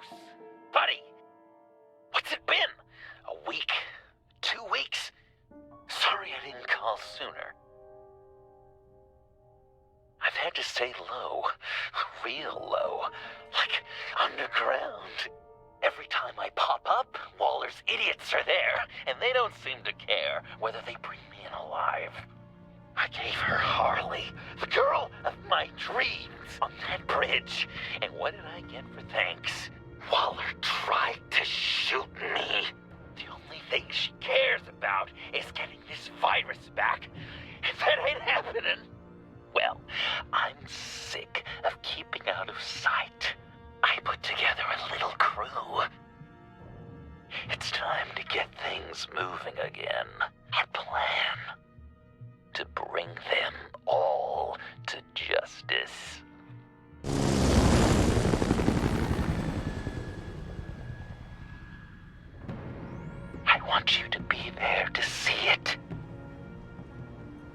Bruce! Buddy! What's it been? A week? 2 weeks? Sorry I didn't call sooner. I've had to stay low. Real low. Like underground. Every time I pop up, Waller's idiots are there, and they don't seem to care whether they bring me in alive. I gave her Harley, the girl of my dreams, on that bridge. And what did I get for thanks? Waller tried to shoot me. The only thing she cares about is getting this virus back. If that ain't happening, well, I'm sick of keeping out of sight. I put together a little crew. It's time to get things moving again. Our plan: to bring them all to justice. I want you to be there to see it.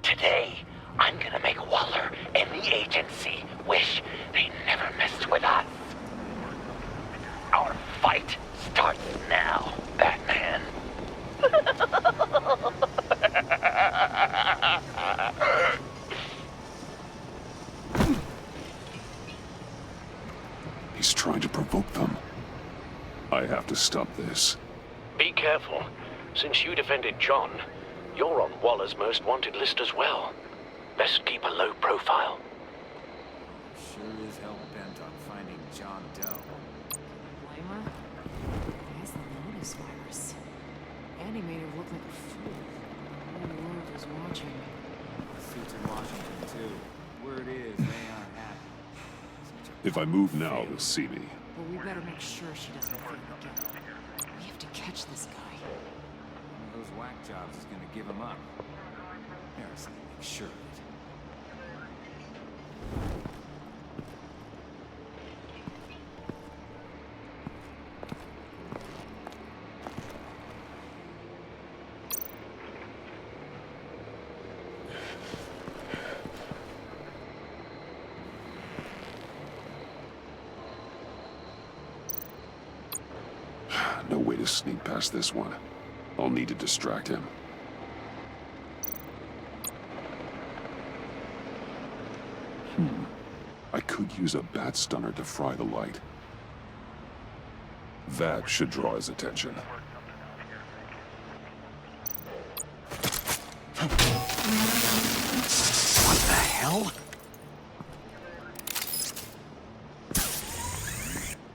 Today, I'm gonna make Waller and the agency wish they never messed with us. Our fight starts now, Batman. He's trying to provoke them. I have to stop this. Be careful. Since you defended John, you're on Waller's most wanted list as well. Best keep a low profile. Sure is hell bent on finding John Doe. Blame her? He has the Lotus virus. And he made her look like a fool. The whole world was watching. The suits in Washington, too. Word is, they aren't happy. If I move now, they'll see me. But we better make sure she doesn't fail again. We have to catch this guy. One of those whack jobs is gonna give him up. Harrison, make sure of it. No way to sneak past this one. I'll need to distract him. I could use a bat stunner to fry the light. That should draw his attention. What the hell?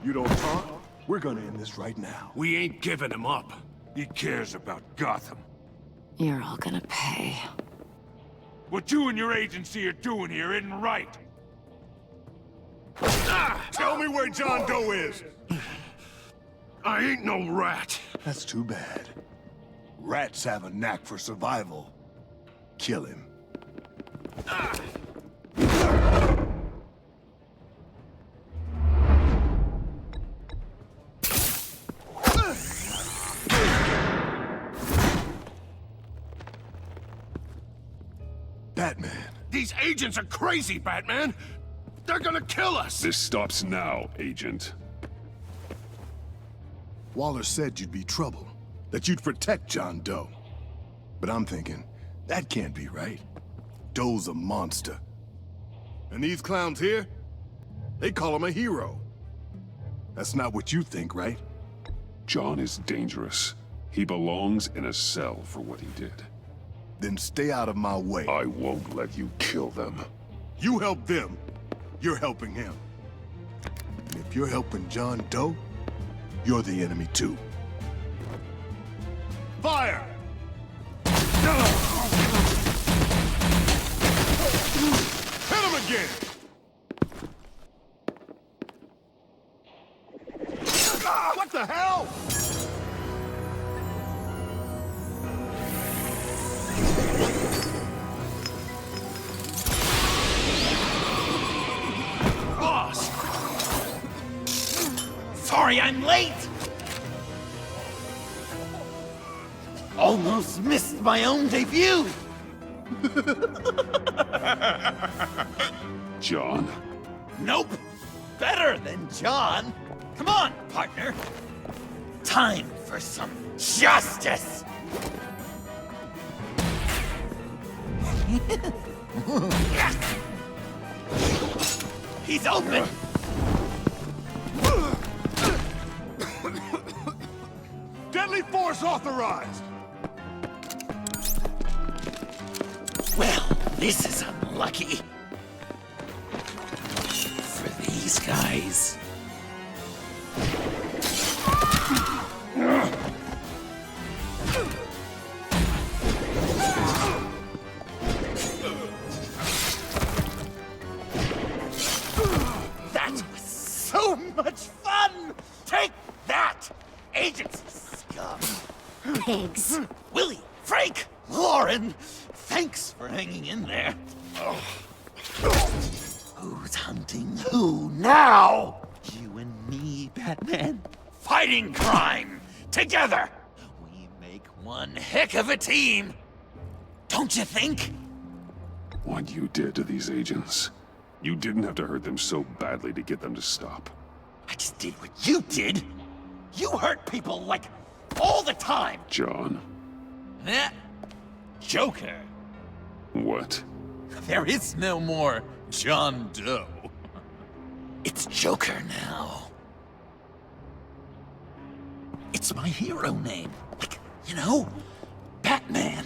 You don't talk? We're gonna end this right now. We ain't giving him up. He cares about Gotham. You're all gonna pay. What you and your agency are doing here isn't right. Tell me where John Doe is! I ain't no rat. That's too bad. Rats have a knack for survival. Kill him. Batman. These agents are crazy, Batman. They're gonna kill us. This stops now, Agent. Waller said you'd be trouble, that you'd protect John Doe. But I'm thinking, that can't be right. Doe's a monster. And these clowns here, they call him a hero. That's not what you think, right? John is dangerous. He belongs in a cell for what he did. Then stay out of my way. I won't let you kill them. You help them, you're helping him. And if you're helping John Doe, you're the enemy too. Fire! Hit him again! What the hell? Boss! Sorry I'm late! Almost missed my own debut! John? Nope! Better than John! Come on, partner. Time for some justice. He's open. Deadly force authorized! Well, this is unlucky. For these guys. That was so much fun! Take that, agency scum! Pigs. Willie, Frank, Lauren, thanks for hanging in there. Who's hunting who now? You and me, Batman. Fighting crime together. We make one heck of a team. Don't you think? What you did to these agents. You didn't have to hurt them so badly to get them to stop. I just did what you did. You hurt people like all the time. John. Eh? Joker. What? There is no more John Doe. It's Joker now. It's my hero name. Like, you know, Batman.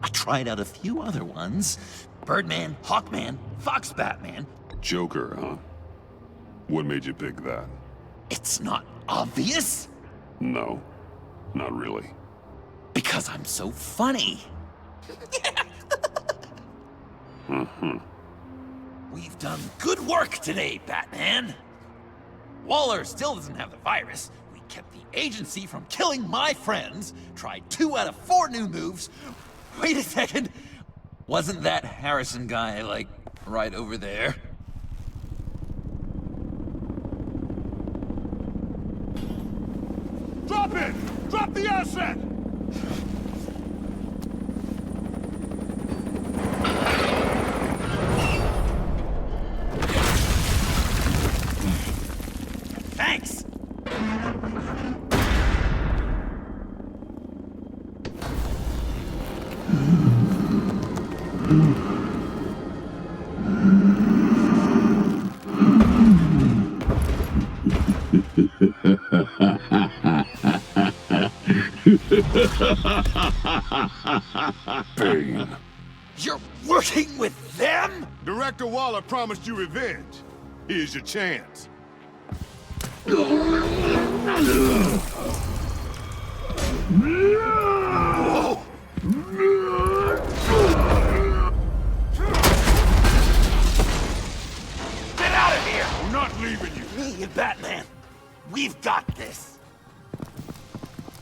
I tried out a few other ones. Birdman, Hawkman, Fox Batman. Joker, huh? What made you pick that? It's not obvious. No, not really. Because I'm so funny. We've done good work today, Batman. Waller still doesn't have the virus. We kept the agency from killing my friends. Tried 2 out of 4 new moves. Wait a second. Wasn't that Harrison guy, like, right over there? Drop it! Drop the asset! Thanks! Bane. You're working with them? Director Waller promised you revenge. Here's your chance. Whoa! Get out of here! I'm not leaving you. Me and Batman, we've got this.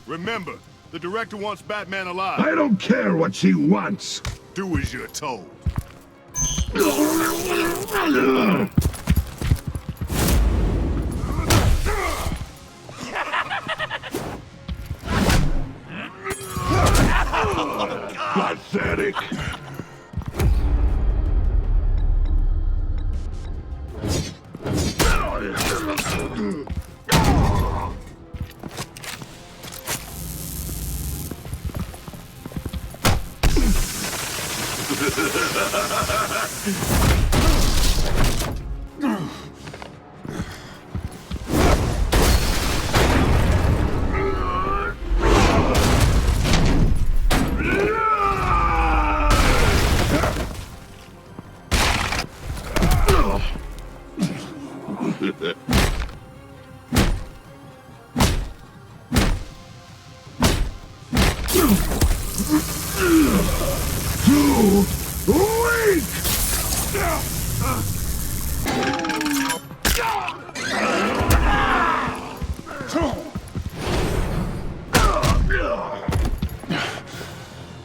Remember, the director wants Batman alive. I don't care what she wants. Do as you're told. Pathetic.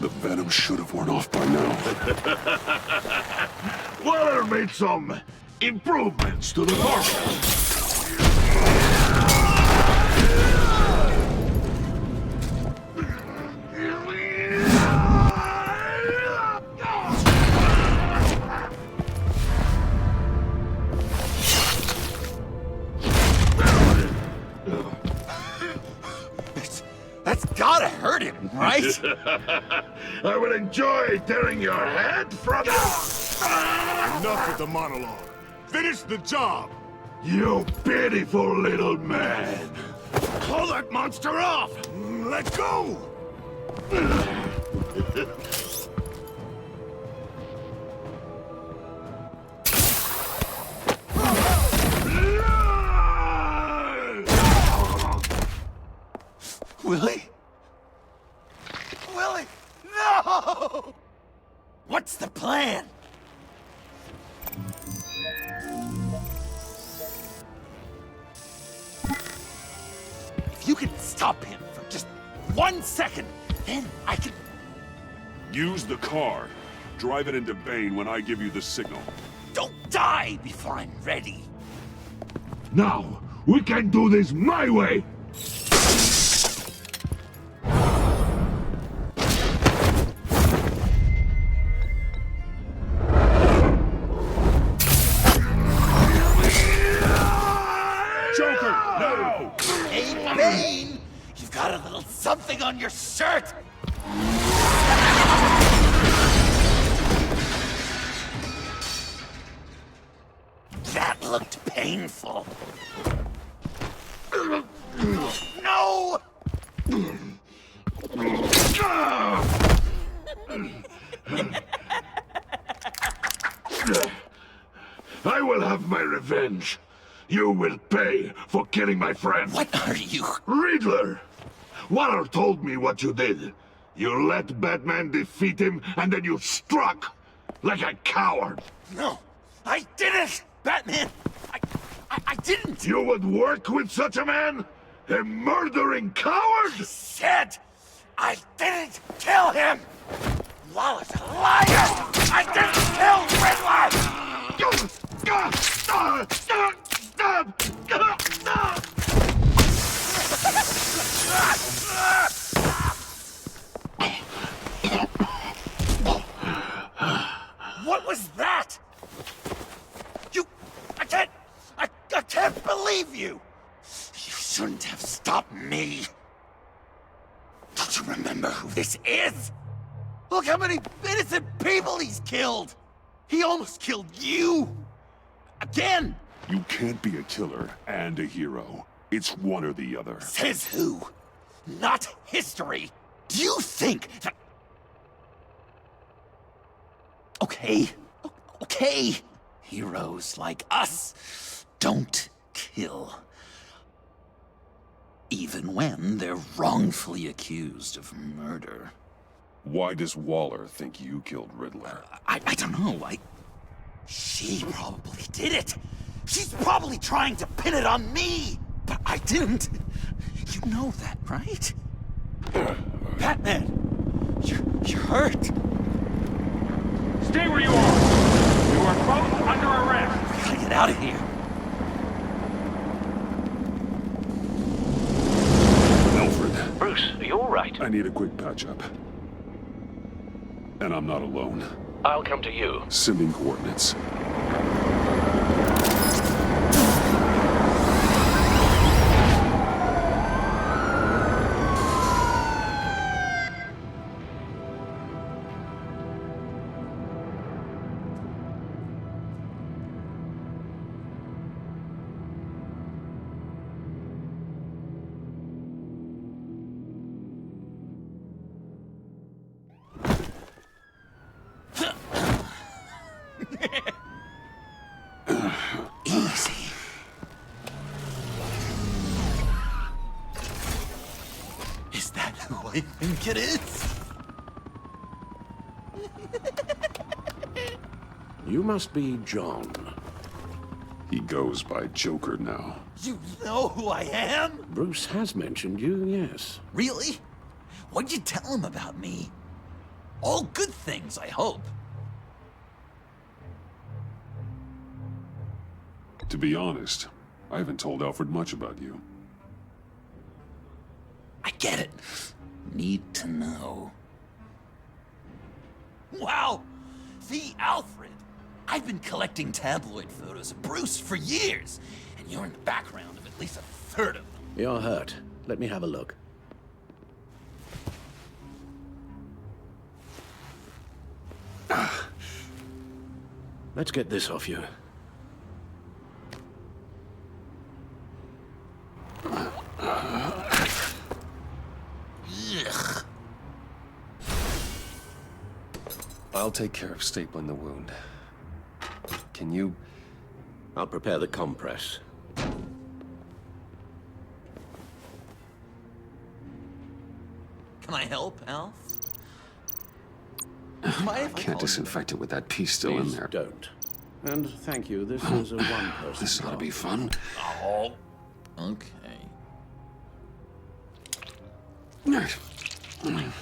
The venom should have worn off by now. Waller made some improvements to the formula. right? I will enjoy tearing your head from you! Enough with the monologue. Finish the job! You pitiful little man! Pull that monster off! Let go! Willie? Willie! No! What's the plan? If you can stop him for just 1 second, then I can... Use the car. Drive it into Bane when I give you the signal. Don't die before I'm ready. Now, we can do this my way! Joker, no! Hey, Bane! You've got a little something on your shirt! That looked painful. No! I will have my revenge. You will pay for killing my friend. What are you? Riddler! Waller told me what you did. You let Batman defeat him, and then you struck like a coward. No, I didn't! Batman! I didn't! You would work with such a man? A murdering coward? Said I didn't kill him! Waller's a liar! I didn't kill Riddler! What was that? I can't believe you! You shouldn't have stopped me. Don't you remember who this is? Look how many innocent people he's killed! He almost killed you! Again! You can't be a killer and a hero. It's one or the other. Says who? Not history! Do you think that... Okay. Okay. Heroes like us don't kill. Even when they're wrongfully accused of murder. Why does Waller think you killed Riddler? I don't know. She probably did it. She's probably trying to pin it on me. But I didn't. You know that, right? Batman, you're hurt. Stay where you are. You are both under arrest. We gotta get out of here. Alfred, Bruce, are you all right? I need a quick patch-up. And I'm not alone. I'll come to you. Sending coordinates. Easy. Is that who I think it is? You must be John. He goes by Joker now. You know who I am? Bruce has mentioned you, yes. Really? What'd you tell him about me? All good things, I hope. To be honest, I haven't told Alfred much about you. I get it. Need to know. Wow! The Alfred! I've been collecting tabloid photos of Bruce for years, and you're in the background of at least a third of them. You're hurt. Let me have a look. Let's get this off you. I'll take care of stapling the wound. Can you... I'll prepare the compress. Can I help, Alf? I can't disinfect it with that piece still in Please there. don't. And thank you, this is a one-person This ought to be job. fun. Oh, okay.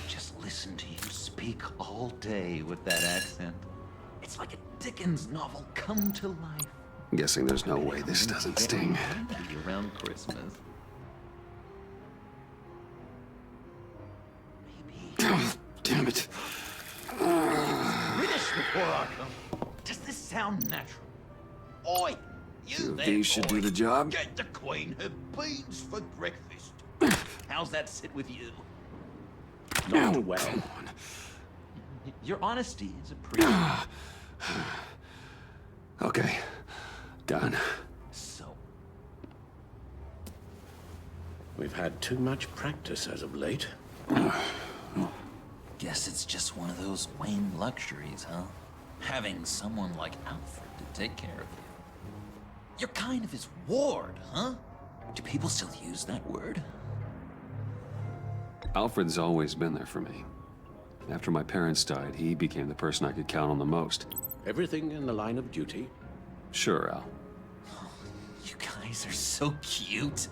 Just listen to you speak all day with that accent. It's like a Dickens novel come to life. I'm guessing there's no way this doesn't sting. Maybe around Christmas. Maybe. Damn it. British before I come. Does this sound natural? Oi, you there, These should boy. do the job. Get the Queen her beans for breakfast. How's that sit with you? Not well. Come on. Your honesty is appreciated. Okay. Done. So, We've had too much practice as of late. guess it's just one of those Wayne luxuries, huh? Having someone like Alfred to take care of you. You're kind of his ward, huh? Do people still use that word? Alfred's always been there for me. After my parents died, he became the person I could count on the most. Everything in the line of duty. Sure, Al. You guys are so cute.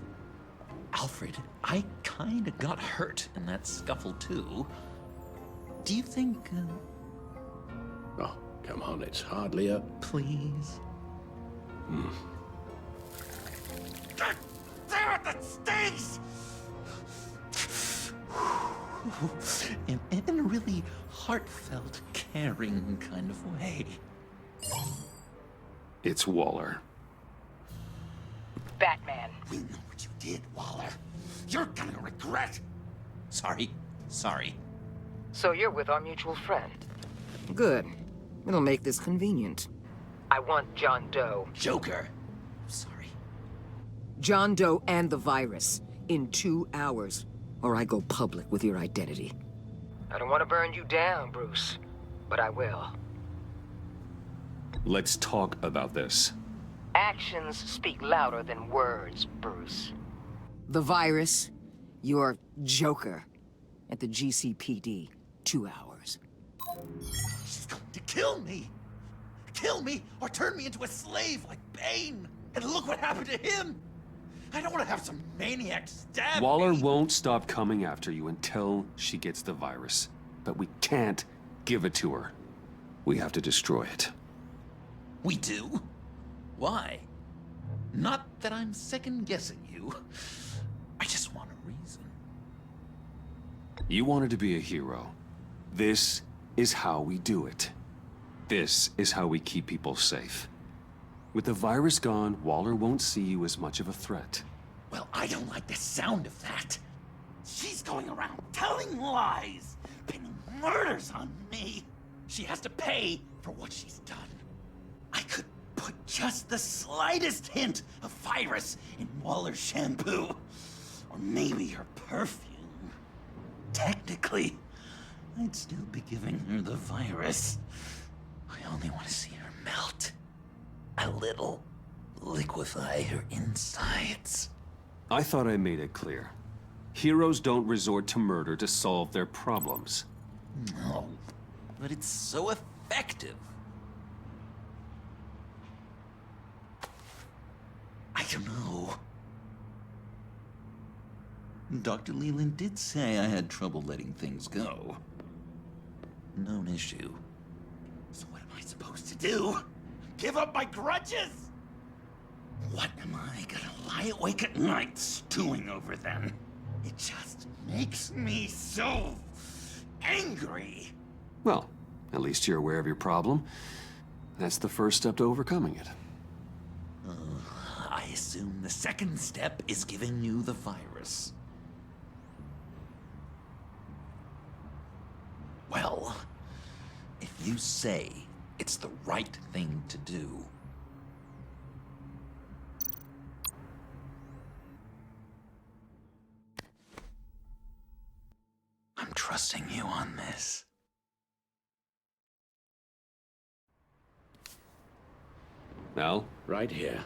Alfred, I kinda got hurt in that scuffle too. Do you think, Oh, come on, it's hardly a... please? God damn it, that stinks! In a really heartfelt, caring kind of way. It's Waller. Batman. We know what you did, Waller. You're gonna regret. Sorry. So you're with our mutual friend. Good. It'll make this convenient. I want John Doe. Joker. Sorry. John Doe and the virus in 2 hours, or I go public with your identity. I don't want to burn you down, Bruce, but I will. Let's talk about this. Actions speak louder than words, Bruce. The virus, your Joker, at the GCPD, 2 hours. She's going to kill me. Kill me or turn me into a slave like Bane. And look what happened to him. I don't want to have some maniac stab Waller me. won't stop coming after you until she gets the virus. But we can't give it to her. We have to destroy it. We do? Why? Not that I'm second-guessing you. I just want a reason. You wanted to be a hero. This is how we do it. This is how we keep people safe. With the virus gone, Waller won't see you as much of a threat. Well, I don't like the sound of that. She's going around telling lies, pinning murders on me. She has to pay for what she's done. I could put just the slightest hint of virus in Waller's shampoo. Or maybe her perfume. Technically, I'd still be giving her the virus. I only want to see her melt. A little. Liquefy her insides. I thought I made it clear. Heroes don't resort to murder to solve their problems. No, but it's so effective. I don't know. Dr. Leland did say I had trouble letting things go. Known issue. So what am I supposed to do? Give up my grudges? What am I gonna lie awake at night stewing over then? It just makes me so angry. Well, at least you're aware of your problem. That's the first step to overcoming it. I assume the second step is giving you the virus. Well, if You say it's the right thing to do. I'm trusting you on this. Al? Right here.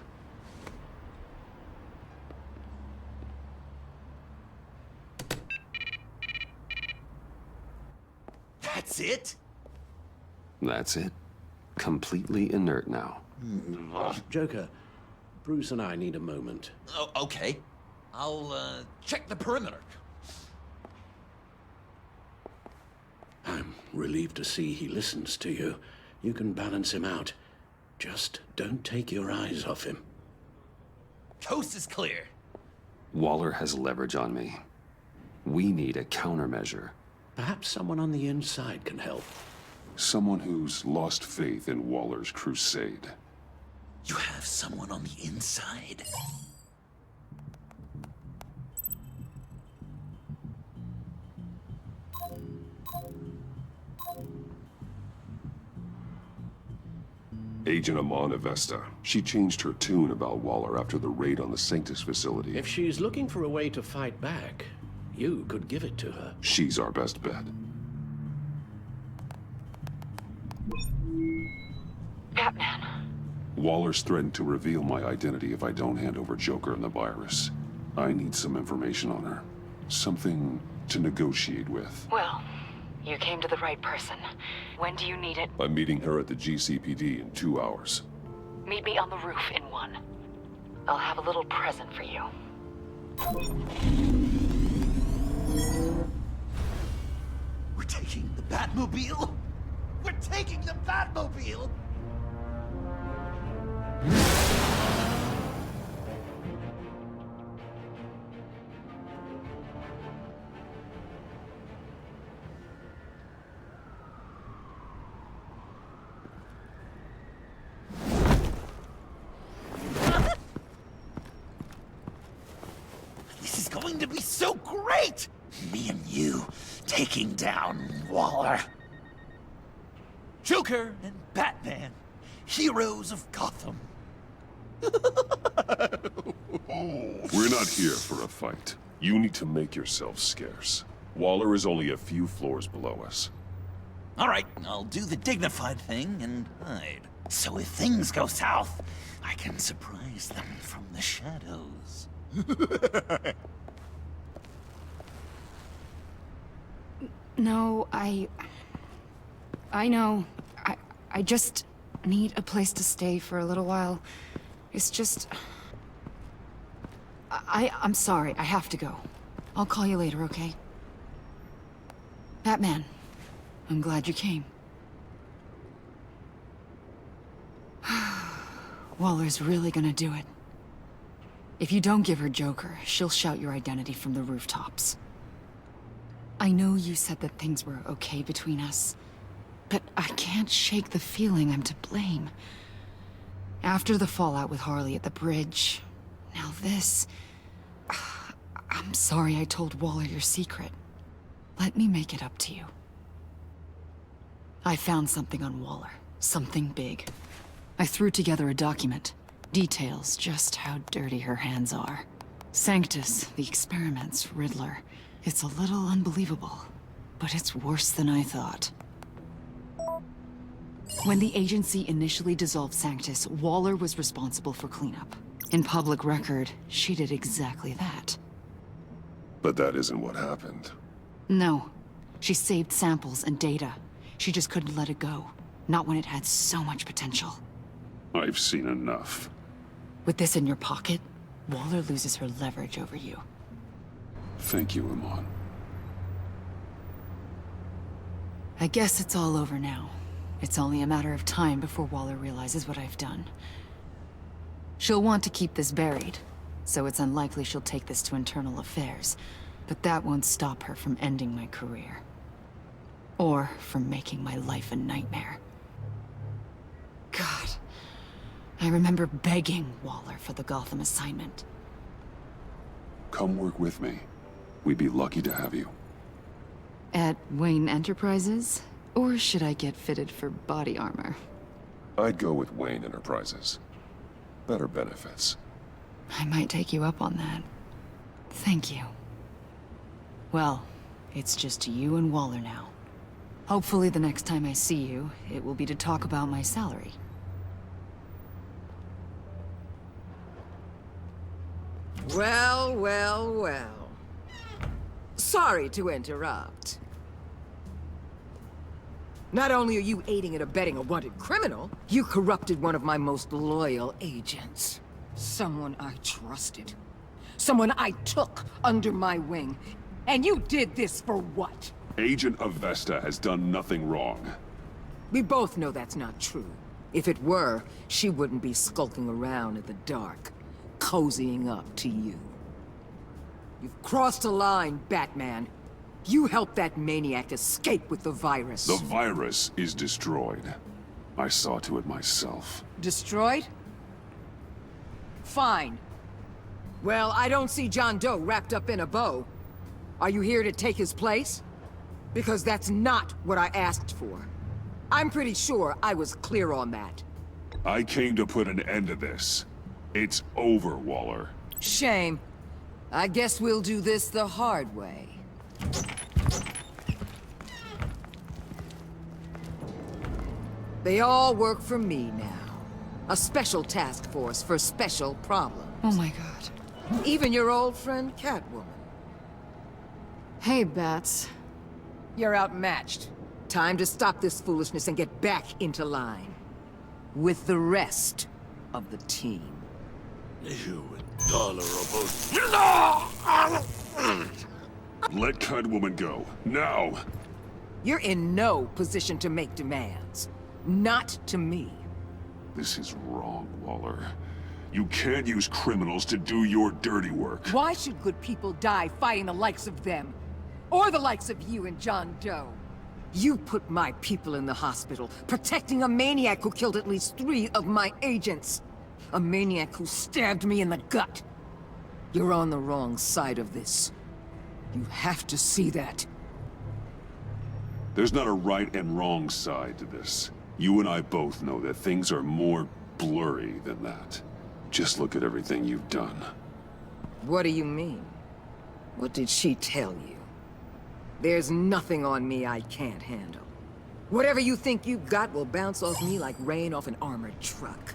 That's it? That's it. Completely inert now. Joker, Bruce and I need a moment. Oh, okay. I'll, check the perimeter. I'm relieved to see he listens to you. You can balance him out. Just don't take your eyes off him. Coast is clear. Waller has leverage on me. We need a countermeasure. Perhaps someone on the inside can help. Someone who's lost faith in Waller's crusade. You have someone on the inside? Agent Amana Vesta. She changed her tune about Waller after the raid on the Sanctus facility. If she's looking for a way to fight back, you could give it to her. She's our best bet. Batman. Waller's threatened to reveal my identity if I don't hand over Joker and the virus. I need some information on her. Something to negotiate with. Well, you came to the right person. When do you need it? I'm meeting her at the GCPD in 2 hours. Meet me on the roof in 1. I'll have a little present for you. We're taking the Batmobile? We're taking the Batmobile? This is going to be so great! Me and you taking down Waller. Joker and Batman, heroes of Gotham. We're not here for a fight. You need to make yourself scarce. Waller is only a few floors below us. All right, I'll do the dignified thing and hide. So if things go south, I can surprise them from the shadows. No, I know. I just need a place to stay for a little while. It's just... I'm sorry, I have to go. I'll call you later, okay? Batman, I'm glad you came. Waller's really gonna do it. If you don't give her Joker, she'll shout your identity from the rooftops. I know you said that things were okay between us, but I can't shake the feeling I'm to blame. After the fallout with Harley at the bridge, now this... I'm sorry I told Waller your secret. Let me make it up to you. I found something on Waller. Something big. I threw together a document. Details just how dirty her hands are. Sanctus, the experiments, Riddler. It's a little unbelievable, but it's worse than I thought. When the agency initially dissolved Sanctus, Waller was responsible for cleanup. In public record, she did exactly that. But that isn't what happened. No. She saved samples and data. She just couldn't let it go. Not when it had so much potential. I've seen enough. With this in your pocket, Waller loses her leverage over you. Thank you, Amon. I guess it's all over now. It's only a matter of time before Waller realizes what I've done. She'll want to keep this buried, so it's unlikely she'll take this to internal affairs. But that won't stop her from ending my career. Or from making my life a nightmare. God. I remember begging Waller for the Gotham assignment. Come work with me. We'd be lucky to have you. At Wayne Enterprises? Or should I get fitted for body armor? I'd go with Wayne Enterprises. Better benefits. I might take you up on that. Thank you. Well, it's just you and Waller now. Hopefully the next time I see you, it will be to talk about my salary. Well, well, well. Sorry to interrupt. Not only are you aiding and abetting a wanted criminal, you corrupted one of my most loyal agents. Someone I trusted. Someone I took under my wing. And you did this for what? Agent Avesta has done nothing wrong. We both know that's not true. If it were, she wouldn't be skulking around in the dark, cozying up to you. You've crossed a line, Batman. You helped that maniac escape with the virus. The virus is destroyed. I saw to it myself. Destroyed? Fine. Well, I don't see John Doe wrapped up in a bow. Are you here to take his place? Because that's not what I asked for. I'm pretty sure I was clear on that. I came to put an end to this. It's over, Waller. Shame. I guess we'll do this the hard way. They all work for me now. A special task force for special problems. Oh my god. Even your old friend Catwoman. Hey, Bats. You're outmatched. Time to stop this foolishness and get back into line. With the rest of the team. You intolerable... Let Catwoman go. Now! You're in no position to make demands. Not to me. This is wrong, Waller. You can't use criminals to do your dirty work. Why should good people die fighting the likes of them? Or the likes of you and John Doe? You put my people in the hospital, protecting a maniac who killed at least 3 of my agents. A maniac who stabbed me in the gut. You're on the wrong side of this. You have to see that. There's not a right and wrong side to this. You and I both know that things are more blurry than that. Just look at everything you've done. What do you mean? What did she tell you? There's nothing on me I can't handle. Whatever you think you've got will bounce off me like rain off an armored truck.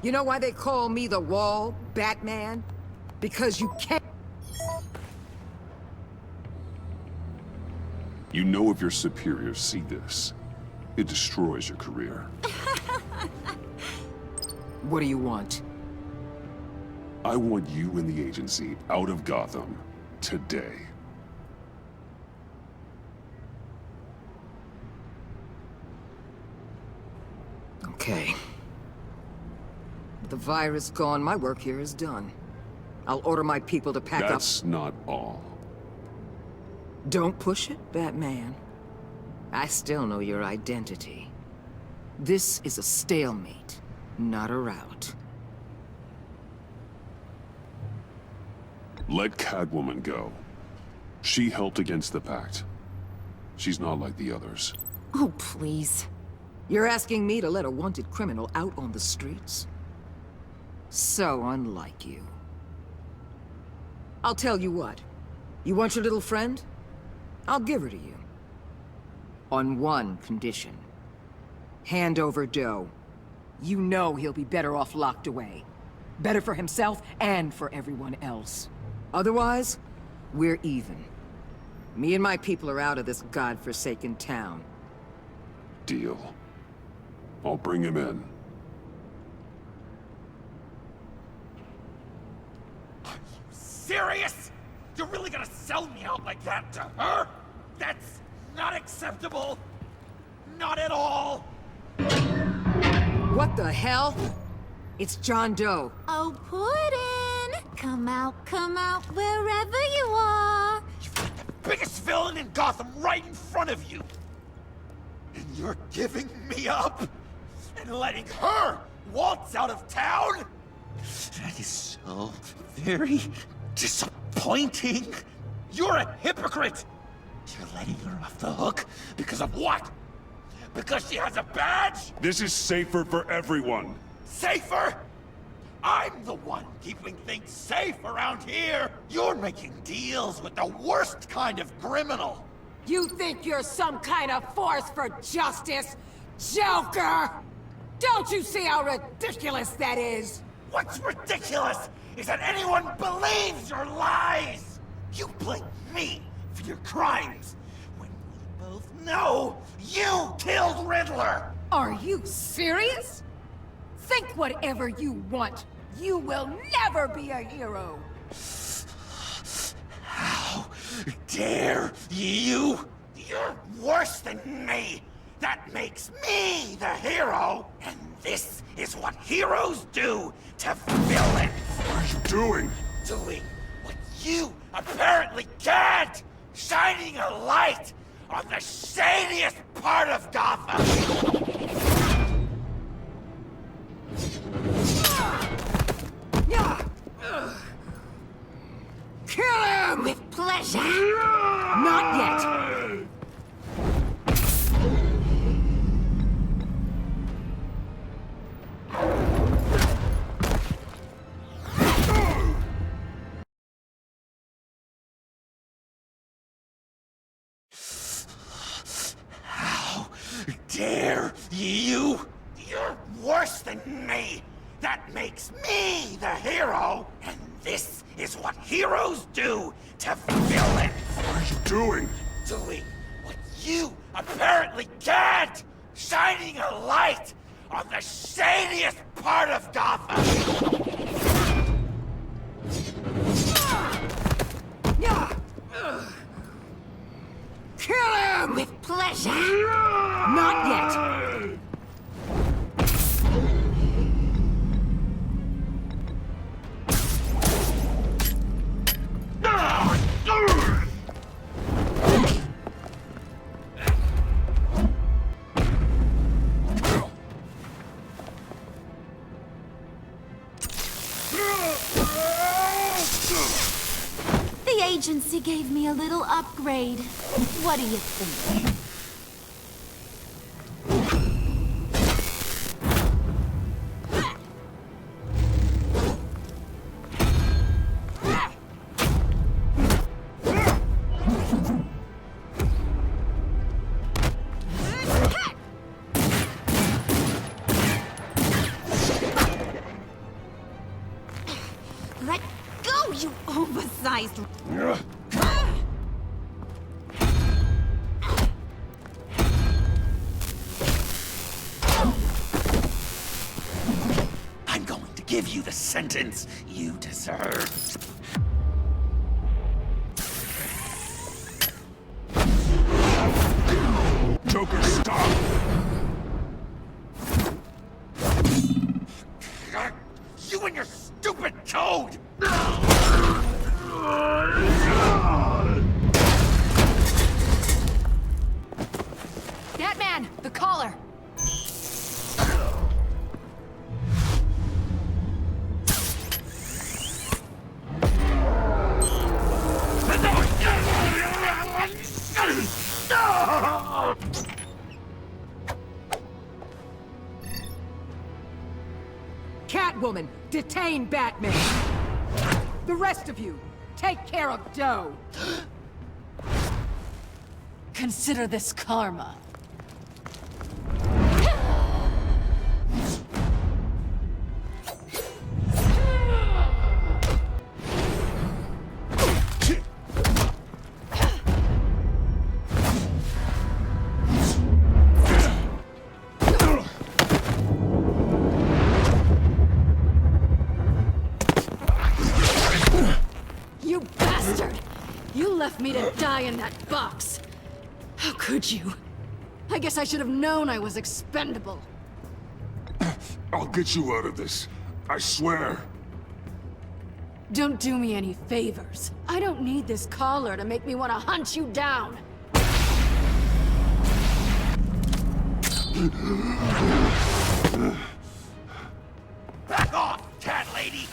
You know why they call me the Wall, Batman? Because you can't... You know if your superiors see this, it destroys your career. What do you want? I want you and the agency out of Gotham today. Okay. With the virus gone, my work here is done. I'll order my people to pack up... That's not all. Don't push it, Batman. I still know your identity. This is a stalemate, not a rout. Let Catwoman go. She helped against the Pact. She's not like the others. Oh, please. You're asking me to let a wanted criminal out on the streets? So unlike you. I'll tell you what. You want your little friend? I'll give her to you. On one condition. Hand over Doe. You know he'll be better off locked away. Better for himself and for everyone else. Otherwise, we're even. Me and my people are out of this godforsaken town. Deal. I'll bring him in. Serious? You're really gonna sell me out like that to her? That's not acceptable. Not at all. What the hell? It's John Doe. Oh, Puddin'! Come out, wherever you are. You've got the biggest villain in Gotham right in front of you. And you're giving me up? And letting her waltz out of town? That is so very disappointing. You're a hypocrite. You're letting her off the hook because of what? Because she has a badge? This is safer for everyone. Safer? I'm the one keeping things safe around here. You're making deals with the worst kind of criminal. You think you're some kind of force for justice, Joker? Don't you see how ridiculous that is? What's ridiculous is that anyone believes your lies. You blame me for your crimes, when we both know you killed Riddler. Are you serious? Think whatever you want. You will never be a hero. How dare you? You're worse than me. That makes me the hero. And this is what heroes do to villains. What are you doing? Doing what you apparently can't. Shining a light on the shadiest part of Gotham. Kill him! With pleasure. Not yet. How dare you? You're worse than me. That makes me the hero. And this is what heroes do to villains. What are you doing? Doing what you apparently can't. Shining a light on the shadiest part of Gotham. Kill him! With pleasure. Not yet. The agency gave me a little upgrade. What do you think? Let go, you oversized... I'm going to give you the sentence you deserve. Joker, stop! You and your stupid code! Batman, the collar. Catwoman, detain Batman. The rest of you, take care of Doe. Consider this karma. You bastard! You left me to die in that box. How could you? I guess I should have known I was expendable. I'll get you out of this. I swear. Don't do me any favors. I don't need this collar to make me want to hunt you down. Back off, cat lady!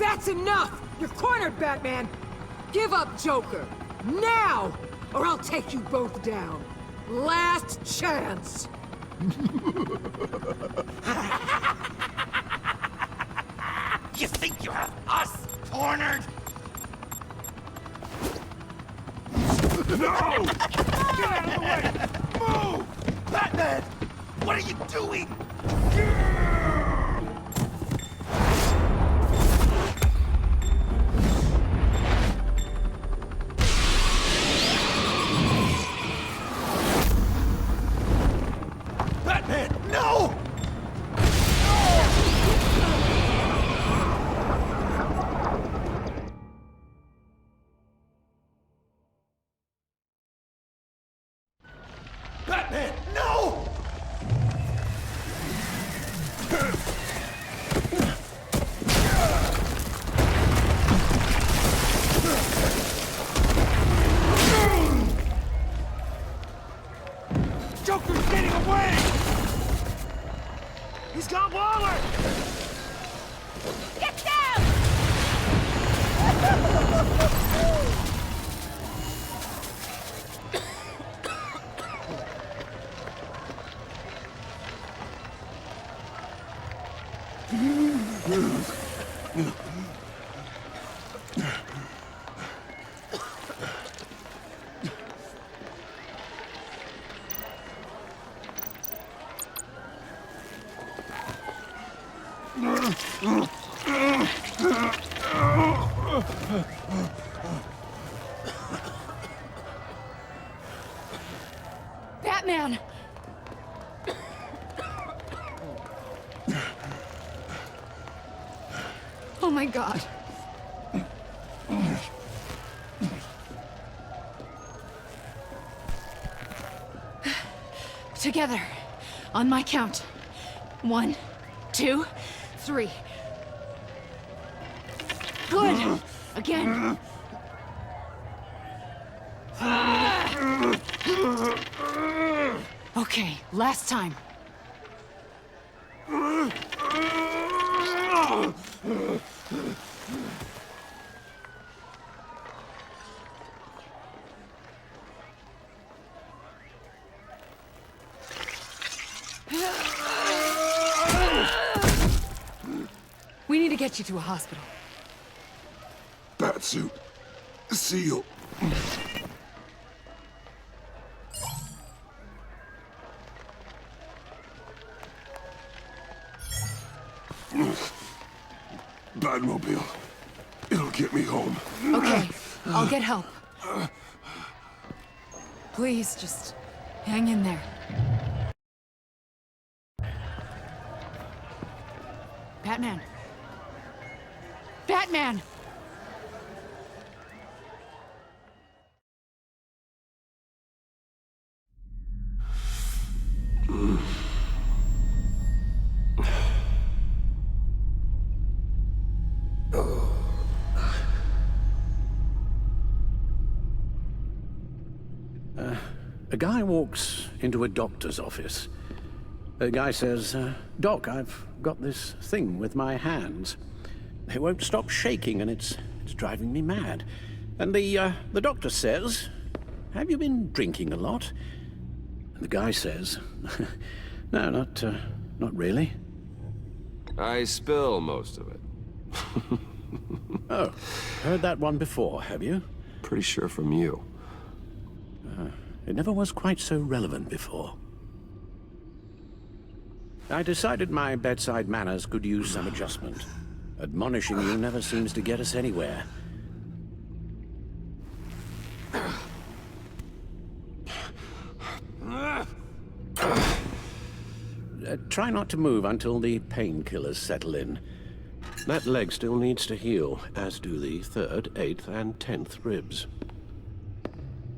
That's enough! You're cornered, Batman! Give up, Joker! Now! Or I'll take you both down. Last chance! You think you have us cornered? No! Get out of the way! Move! Batman! What are you doing? Batman, no! Batman, no! Joker's getting away! He's got Waller! Get down! Batman! Oh my God. Together, on my count. 1, 2, 3. Good. Again. Okay, last time. We need to get you to a hospital. Batsuit. Seal. Batmobile. It'll get me home. Okay, I'll get help. Please, just hang in there. Batman. Batman! A guy walks into a doctor's office. The guy says, Doc, I've got this thing with my hands. They won't stop shaking and it's driving me mad. And the doctor says, have you been drinking a lot? And the guy says, no, not really. I spill most of it. Oh, heard that one before, have you? Pretty sure from you. It never was quite so relevant before. I decided my bedside manners could use some adjustment. Admonishing you never seems to get us anywhere. Try not to move until the painkillers settle in. That leg still needs to heal, as do the 3rd, 8th, and 10th ribs.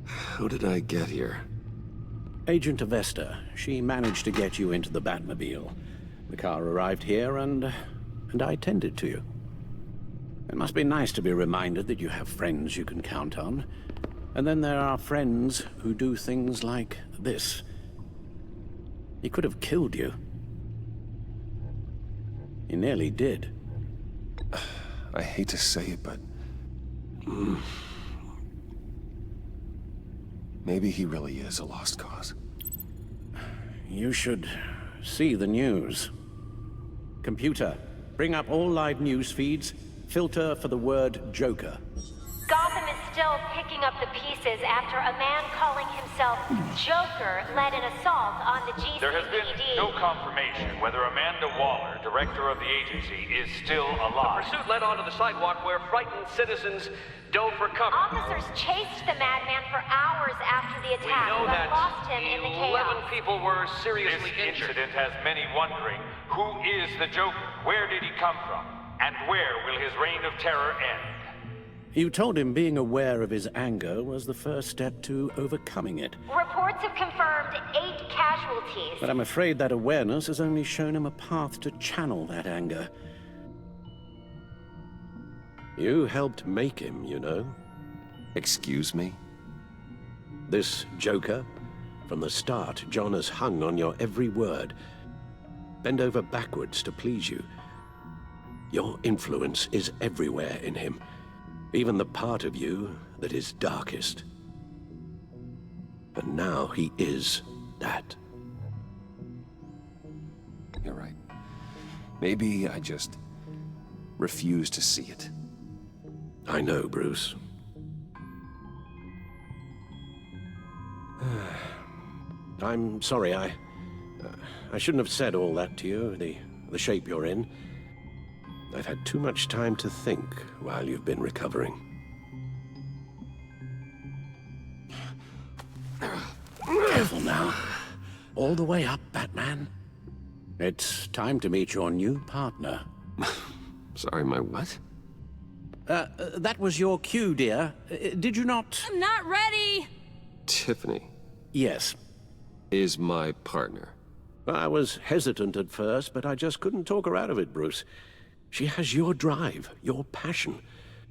How did I get here? Agent Avesta, she managed to get you into the Batmobile. The car arrived here and I tended to you. It must be nice to be reminded that you have friends you can count on. And then there are friends who do things like this. He could have killed you. He nearly did. I hate to say it, but... maybe he really is a lost cause. You should see the news. Computer, bring up all live news feeds. Filter for the word Joker. Gotham is still picking up the pieces after a man calling himself Joker led an assault on the GCPD. There has been no confirmation whether Amanda Waller, director of the agency, is still alive. The pursuit led onto the sidewalk where frightened citizens dove for cover. Officers chased the madman for hours after the We attack, know but that lost him in the 11 chaos. people were This seriously injured. incident has many wondering, who is the Joker? Where did he come from? And where will his reign of terror end? You told him being aware of his anger was the first step to overcoming it. Reports have confirmed 8 casualties. But I'm afraid that awareness has only shown him a path to channel that anger. You helped make him, you know. Excuse me? This Joker, from the start, John has hung on your every word. Bend over backwards to please you. Your influence is everywhere in him. Even the part of you that is darkest. And now he is that. You're right. Maybe I just refuse to see it. I know, Bruce. I'm sorry, I shouldn't have said all that to you, the shape you're in. I've had too much time to think while you've been recovering. Careful now. All the way up, Batman. It's time to meet your new partner. Sorry, my what? That was your cue, dear. Did you not? I'm not ready! Tiffany Yes. is my partner. I was hesitant at first, but I just couldn't talk her out of it, Bruce. She has your drive, your passion,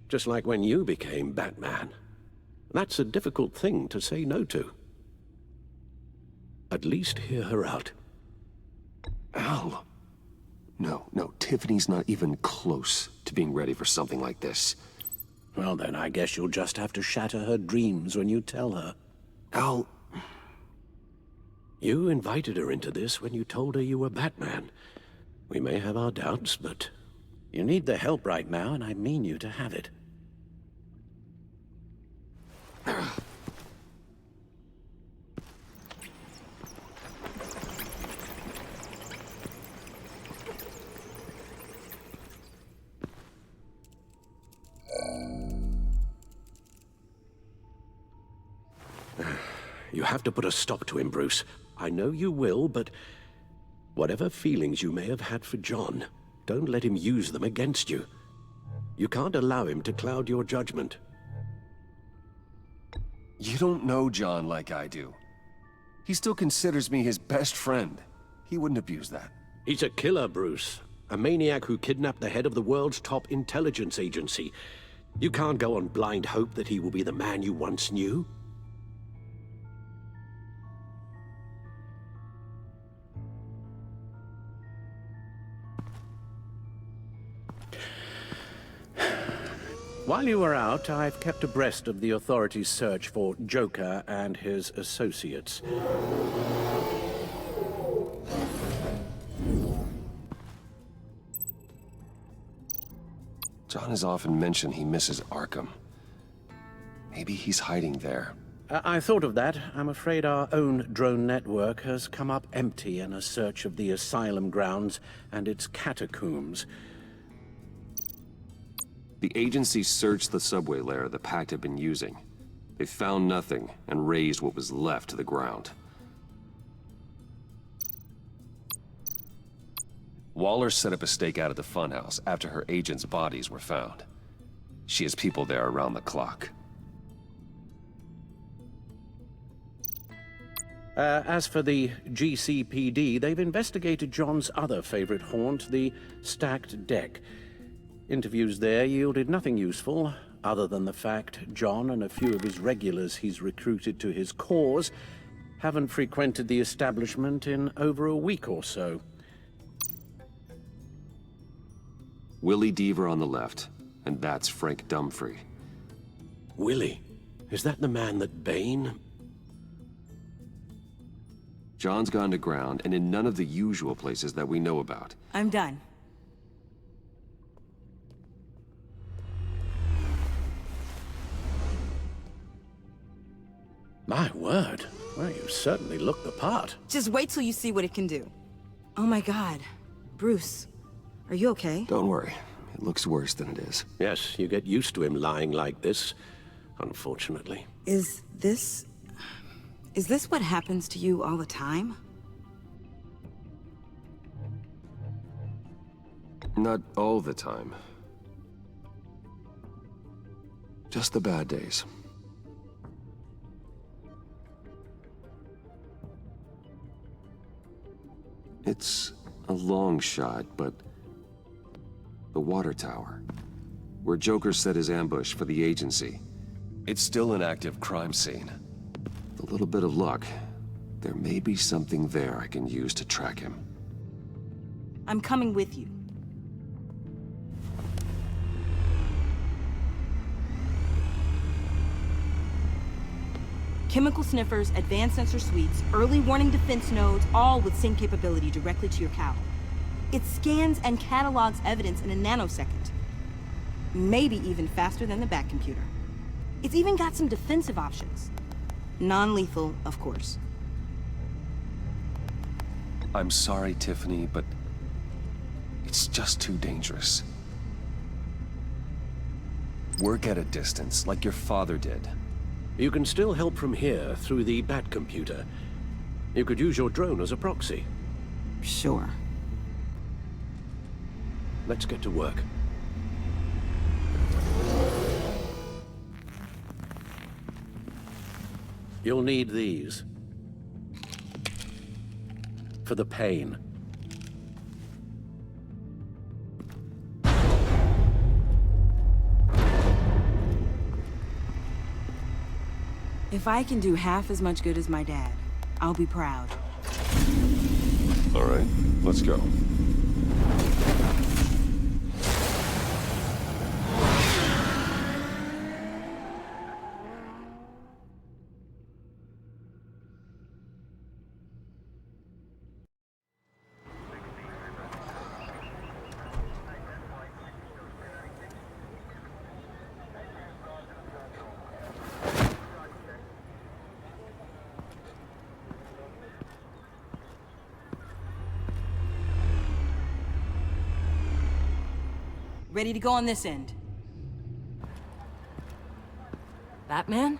just like when you became Batman. That's a difficult thing to say no to. At least hear her out. Al. No, Tiffany's not even close to being ready for something like this. Well, then I guess you'll just have to shatter her dreams when you tell her. Al... You invited her into this when you told her you were Batman. We may have our doubts, but you need the help right now, and I mean you to have it. You have to put a stop to him, Bruce. I know you will, but whatever feelings you may have had for John, don't let him use them against you. You can't allow him to cloud your judgment. You don't know John like I do. He still considers me his best friend. He wouldn't abuse that. He's a killer, Bruce. A maniac who kidnapped the head of the world's top intelligence agency. You can't go on blind hope that he will be the man you once knew. While you were out, I've kept abreast of the authorities' search for Joker and his associates. John has often mentioned he misses Arkham. Maybe he's hiding there. I thought of that. I'm afraid our own drone network has come up empty in a search of the asylum grounds and its catacombs. The agency searched the subway lair the Pact had been using. They found nothing and razed what was left to the ground. Waller set up a stakeout at the funhouse after her agents' bodies were found. She has people there around the clock. As for the GCPD, they've investigated John's other favorite haunt, the stacked deck. Interviews there yielded nothing useful, other than the fact John and a few of his regulars he's recruited to his cause haven't frequented the establishment in over a week or so. Willie Deaver on the left, and that's Frank Dumfrey. Willie? Is that the man that Bane... John's gone to ground, and in none of the usual places that we know about. I'm done. My word. Well, you certainly look the part. Just wait till you see what it can do. Oh my god. Bruce, are you okay? Don't worry. It looks worse than it is. Yes, you get used to him lying like this, unfortunately. Is this what happens to you all the time? Not all the time. Just the bad days. It's a long shot, but the water tower, where Joker set his ambush for the agency, it's still an active crime scene. With a little bit of luck, there may be something there I can use to track him. I'm coming with you. Chemical sniffers, advanced sensor suites, early warning defense nodes, all with sync capability directly to your cowl. It scans and catalogs evidence in a nanosecond. Maybe even faster than the Bat computer. It's even got some defensive options. Non-lethal, of course. I'm sorry, Tiffany, but it's just too dangerous. Work at a distance, like your father did. You can still help from here through the Bat computer. You could use your drone as a proxy. Sure. Let's get to work. You'll need these. For the pain. If I can do half as much good as my dad, I'll be proud. All right, let's go. Ready to go on this end. Batman?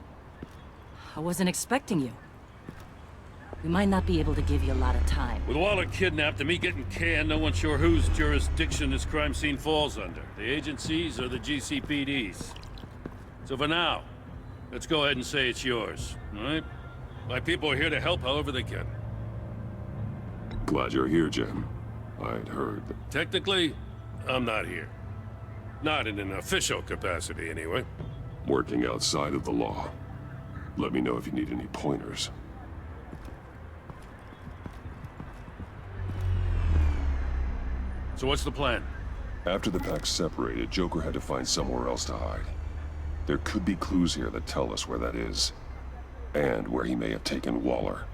I wasn't expecting you. We might not be able to give you a lot of time. With Waller kidnapped and me getting canned, no one's sure whose jurisdiction this crime scene falls under. The agencies or the GCPD's. So for now, let's go ahead and say it's yours, all right? My people are here to help however they can. Glad you're here, Jim. I'd heard that... Technically, I'm not here. Not in an official capacity, anyway. Working outside of the law. Let me know if you need any pointers. So what's the plan? After the pack separated, Joker had to find somewhere else to hide. There could be clues here that tell us where that is. And where he may have taken Waller.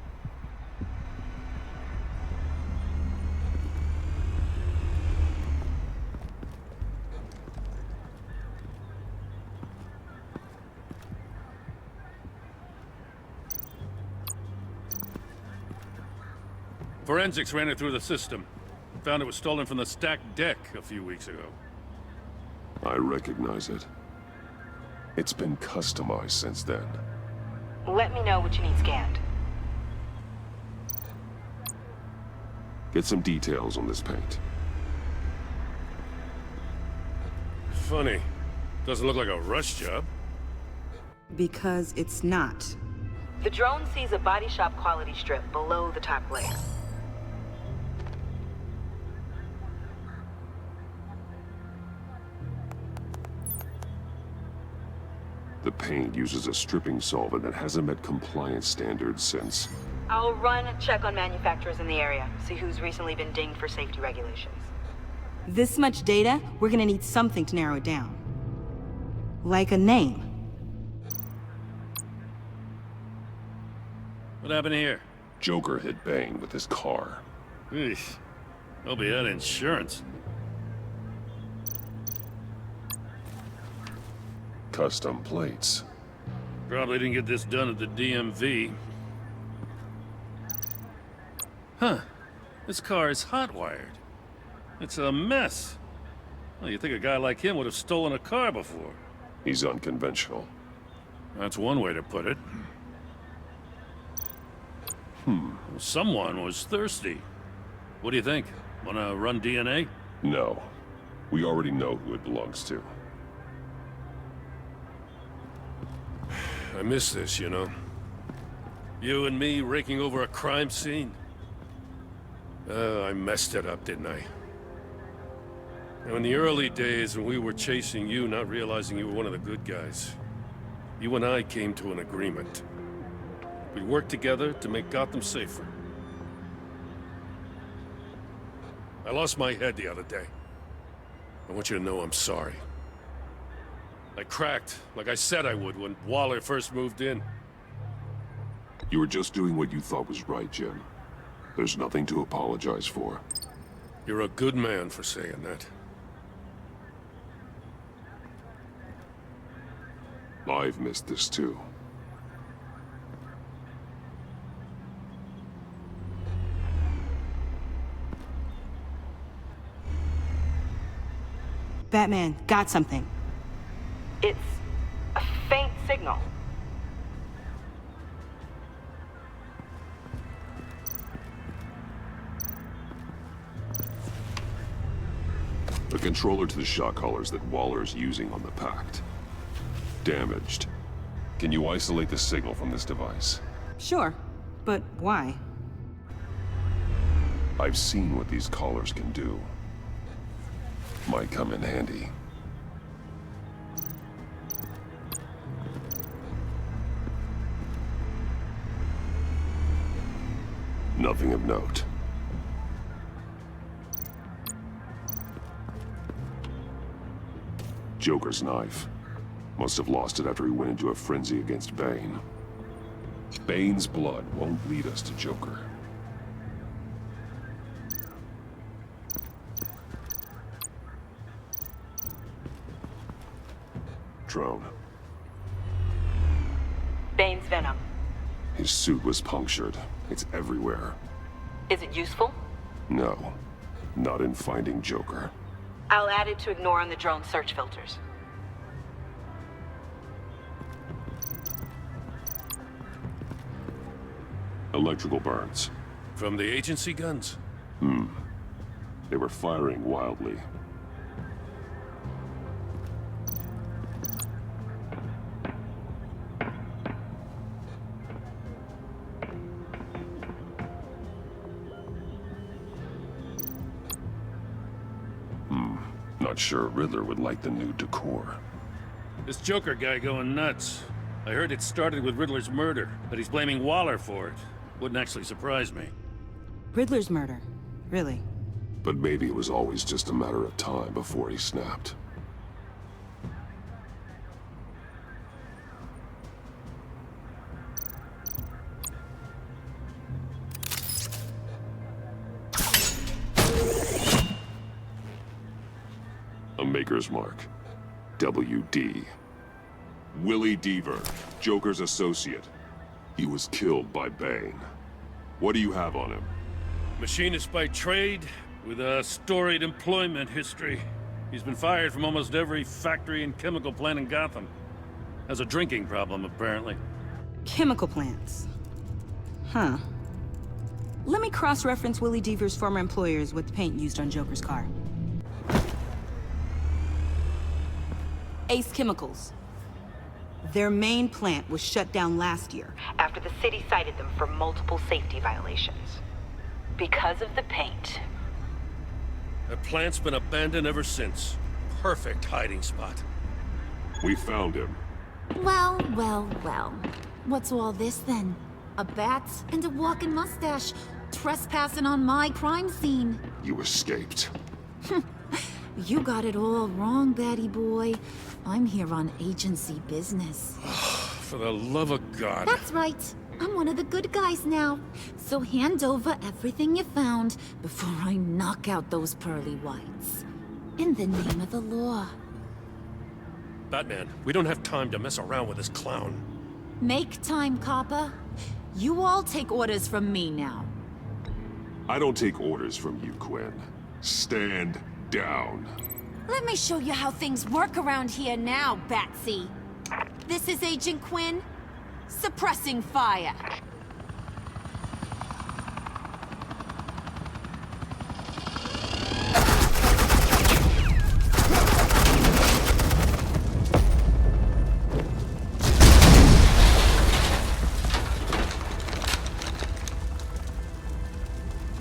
Forensics ran it through the system. Found it was stolen from the stacked deck a few weeks ago. I recognize it. It's been customized since then. Let me know what you need scanned. Get some details on this paint. Funny. Doesn't look like a rush job. Because it's not. The drone sees a body shop quality strip below the top layer. The paint uses a stripping solvent that hasn't met compliance standards since... I'll run a check on manufacturers in the area, see who's recently been dinged for safety regulations. This much data, we're gonna need something to narrow it down. Like a name. What happened here? Joker hit Bane with his car. Eesh. Hope he had insurance. Custom plates. Probably didn't get this done at the DMV. Huh. This car is hot-wired. It's a mess. Well, you'd think a guy like him would have stolen a car before. He's unconventional. That's one way to put it. Someone was thirsty. What do you think? Wanna run DNA? No. We already know who it belongs to. I miss this, you know. You and me raking over a crime scene. I messed it up, didn't I? Now, in the early days when we were chasing you, not realizing you were one of the good guys, you and I came to an agreement. We worked together to make Gotham safer. I lost my head the other day. I want you to know I'm sorry. I cracked, like I said I would when Waller first moved in. You were just doing what you thought was right, Jim. There's nothing to apologize for. You're a good man for saying that. I've missed this too. Batman, got something. It's a faint signal. The controller to the shot collars that Waller's using on the Pact. Damaged. Can you isolate the signal from this device? Sure, but why? I've seen what these collars can do. Might come in handy. Nothing of note. Joker's knife. Must have lost it after he went into a frenzy against Bane. Bane's blood won't lead us to Joker. Drone. Bane's venom. His suit was punctured. It's everywhere. Is it useful? No. Not in finding Joker. I'll add it to ignore on the drone search filters. Electrical burns. From the agency guns? They were firing wildly. Not sure Riddler would like the new decor. This Joker guy going nuts. I heard it started with Riddler's murder, but he's blaming Waller for it. Wouldn't actually surprise me. Riddler's murder? Really? But maybe it was always just a matter of time before he snapped. A Maker's Mark. WD. Willie Deaver, Joker's associate. He was killed by Bane. What do you have on him? Machinist by trade, with a storied employment history. He's been fired from almost every factory and chemical plant in Gotham. Has a drinking problem, apparently. Chemical plants. Huh. Let me cross-reference Willie Deaver's former employers with the paint used on Joker's car. Ace Chemicals. Their main plant was shut down last year. After the city cited them for multiple safety violations. Because of the paint. That plant's been abandoned ever since. Perfect hiding spot. We found him. Well, well, well. What's all this then? A bat and a walking mustache trespassing on my crime scene. You escaped. You got it all wrong, Batty boy. I'm here on agency business. For the love of God. That's right. I'm one of the good guys now. So hand over everything you found before I knock out those pearly whites. In the name of the law. Batman, we don't have time to mess around with this clown. Make time, copper. You all take orders from me now. I don't take orders from you, Quinn. Stand down. Let me show you how things work around here now, Batsy. This is Agent Quinn. Suppressing fire.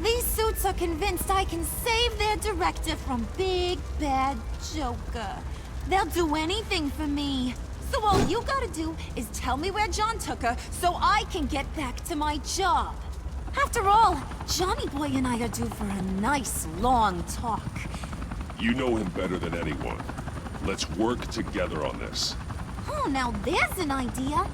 These suits are convinced I can save their director from Big Bad Joker. They'll do anything for me. So all you gotta do is tell me where John took her so I can get back to my job. After all, Johnny Boy and I are due for a nice long talk. You know him better than anyone. Let's work together on this. Oh, now there's an idea.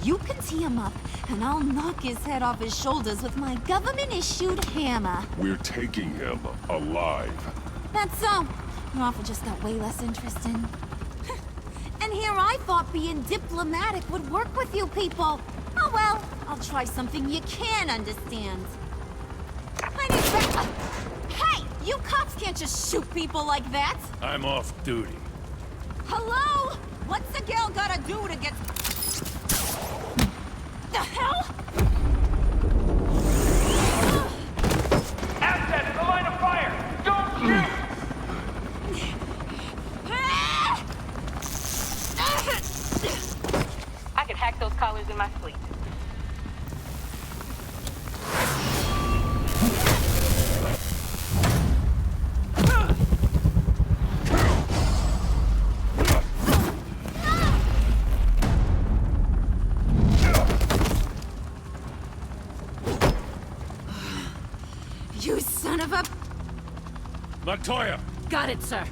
You can tee him up, and I'll knock his head off his shoulders with my government-issued hammer. We're taking him alive. That's so. Your offer just got way less interesting. And here I thought being diplomatic would work with you people. Oh well, I'll try something you can understand. Hey! You cops can't just shoot people like that! I'm off duty. Hello? What's a girl gotta do to get... The hell? Assets in the line of fire! Don't shoot! I could hack those collars in my sleep. You son of a... Montoya! Got it, sir.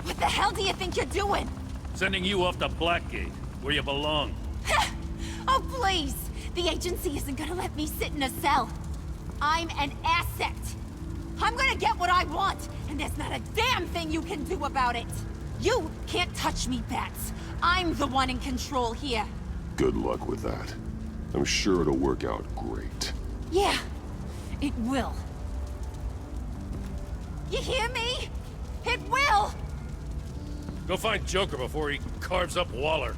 What the hell do you think you're doing? Sending you off to Blackgate, where you belong. Oh, please! The agency isn't gonna let me sit in a cell. I'm an asset. I'm gonna get what I want, and there's not a damn thing you can do about it. You can't touch me, Bats. I'm the one in control here. Good luck with that. I'm sure it'll work out great. Yeah, it will. You hear me? It will! Go find Joker before he carves up Waller.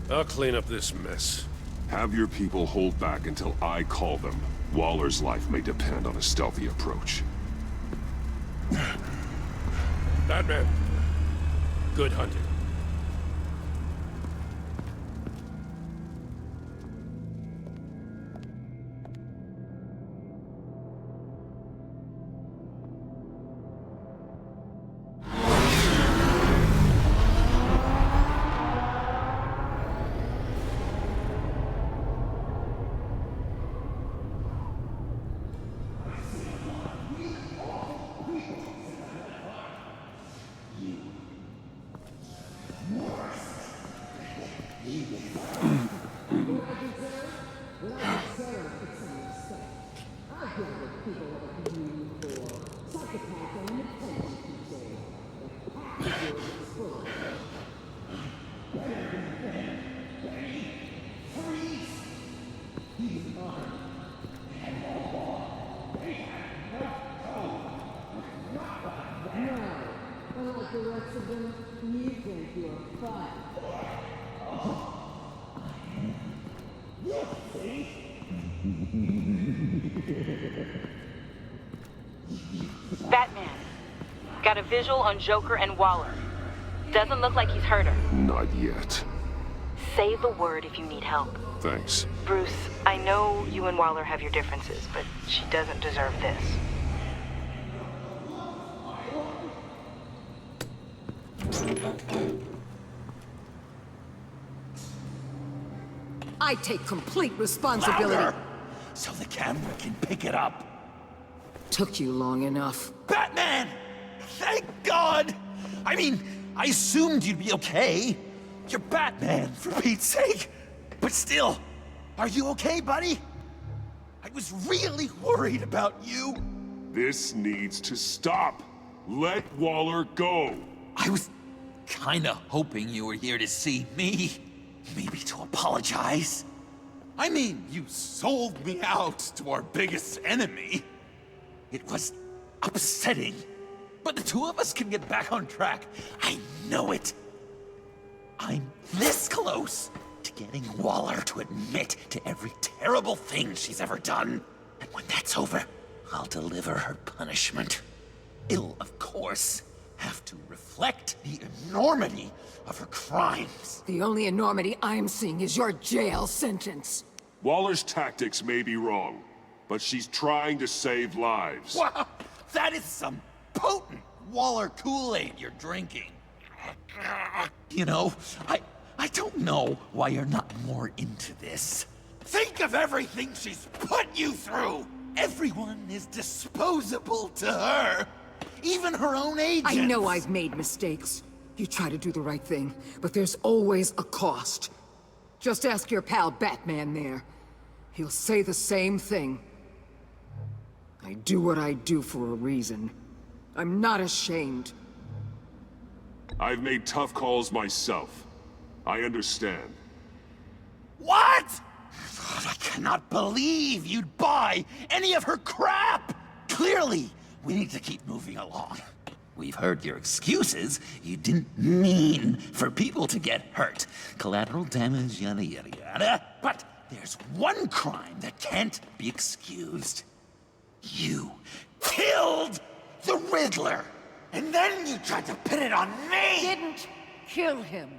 I'll clean up this mess. Have your people hold back until I call them. Waller's life may depend on a stealthy approach. Batman, good hunting. Batman, got a visual on Joker and Waller. Doesn't look like he's hurt her. Not yet. Say the word if you need help. Thanks. Bruce, I know you and Waller have your differences, but she doesn't deserve this. I take complete responsibility. Louder! So the camera can pick it up. Took you long enough. Batman! Thank God! I mean, I assumed you'd be okay. You're Batman, for Pete's sake. But still, are you okay, buddy? I was really worried about you. This needs to stop. Let Waller go. I was kinda hoping you were here to see me. Maybe to apologize. I mean, you sold me out to our biggest enemy. It was upsetting. But the two of us can get back on track. I know it. I'm this close to getting Waller to admit to every terrible thing she's ever done. And when that's over, I'll deliver her punishment. It'll, of course, have to reflect the enormity of her crimes. The only enormity I'm seeing is your jail sentence. Waller's tactics may be wrong, but she's trying to save lives. Wow, that is some potent Waller Kool-Aid you're drinking. You know, I don't know why you're not more into this. Think of everything she's put you through! Everyone is disposable to her. Even her own agents. I know I've made mistakes. You try to do the right thing, but there's always a cost. Just ask your pal Batman there. He'll say the same thing. I do what I do for a reason. I'm not ashamed. I've made tough calls myself. I understand. What? I cannot believe you'd buy any of her crap! Clearly, we need to keep moving along. We've heard your excuses. You didn't mean for people to get hurt. Collateral damage, yada yada yada. But there's one crime that can't be excused. You killed the Riddler! And then you tried to pin it on me! Didn't kill him,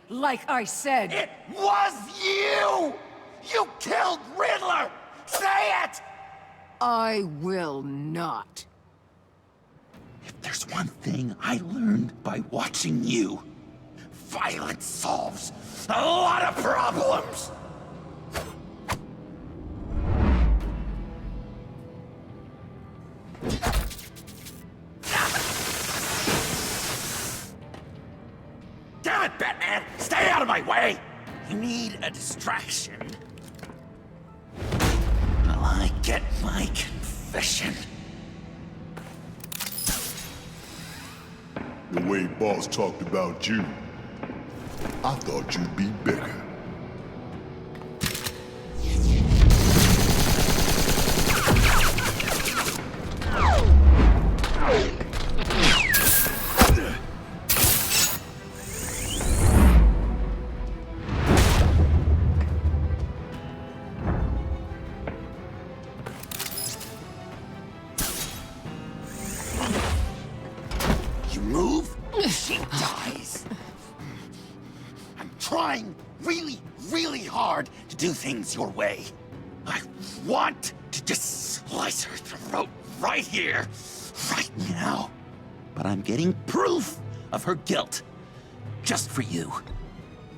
like I said. It was you! You killed Riddler! Say it! I will not. If there's one thing I learned by watching you, violence solves a lot of problems! Damn it, Batman! Stay out of my way! You need a distraction. While I get my confession. The way Boss talked about you, I thought you'd be bigger. You move, she dies. I'm trying really, really hard to do things your way. I want to just slice her throat right here, right now. But I'm getting proof of her guilt, just for you.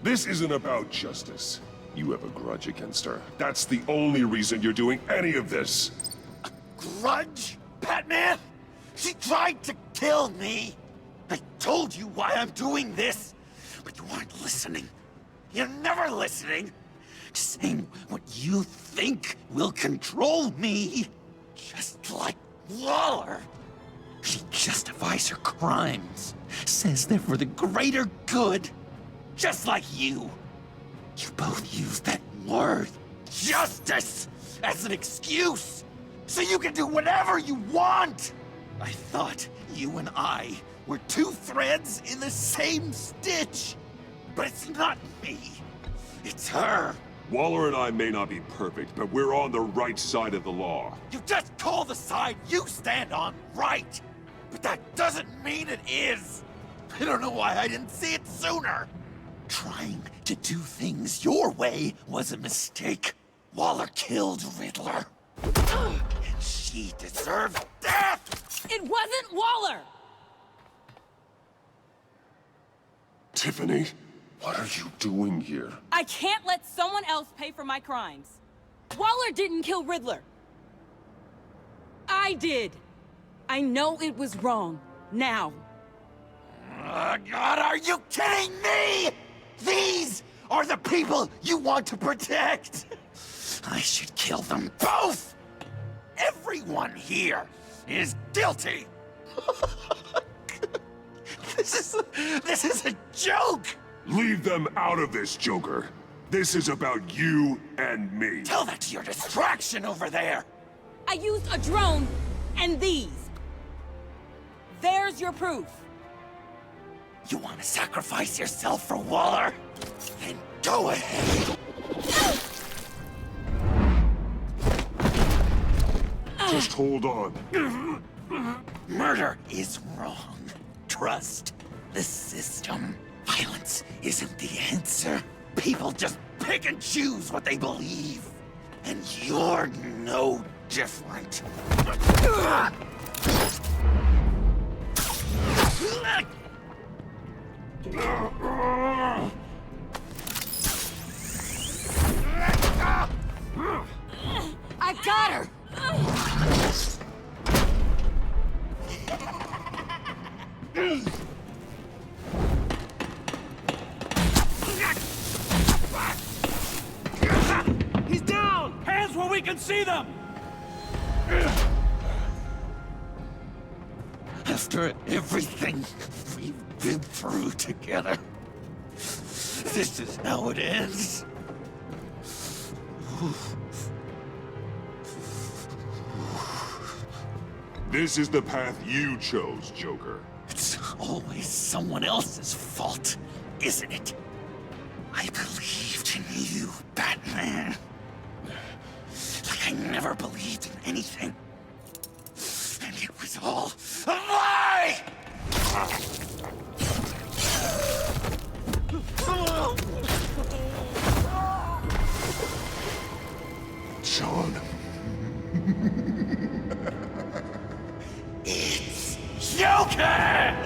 This isn't about justice. You have a grudge against her. That's the only reason you're doing any of this. Grudge, Batman? She tried to kill me. I told you why I'm doing this, but you aren't listening. You're never listening. Just saying what you think will control me. Just like Waller. She justifies her crimes, says they're for the greater good. Just like you. You both use that word, justice, as an excuse, so you can do whatever you want. I thought you and I were two threads in the same stitch. But it's not me. It's her. Waller and I may not be perfect, but we're on the right side of the law. You just call the side you stand on right. But that doesn't mean it is. I don't know why I didn't see it sooner. Trying to do things your way was a mistake. Waller killed Riddler. And she deserved death! It wasn't Waller! Tiffany, What are you doing here? I can't let someone else pay for my crimes. Waller didn't kill Riddler. I did. I know it was wrong. Now. Oh, God, are you kidding me? These are the people you want to protect. I should kill them both. Everyone here is guilty. This is a joke. Leave them out of this, Joker. This is about you and me. Tell that to your distraction over there. I used a drone and these. There's your proof. You want to sacrifice yourself for Waller? Then go ahead. Just hold on. Murder is wrong. Trust the system. Violence isn't the answer. People just pick and choose what they believe. And you're no different. I got her! He's down! Hands where we can see them! After everything we've been through together, this is how it ends. This is the path you chose, Joker. It's always someone else's fault, isn't it? I believed in you, Batman. Like I never believed in anything. And it was all a lie! John. It's Joker!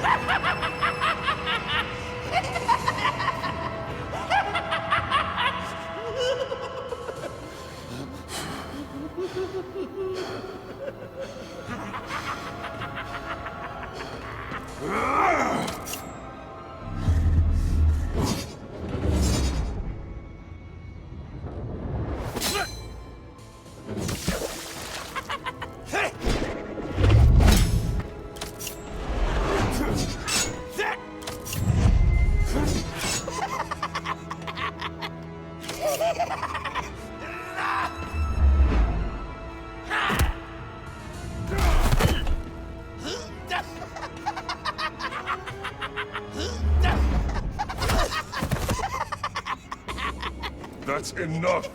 That's enough.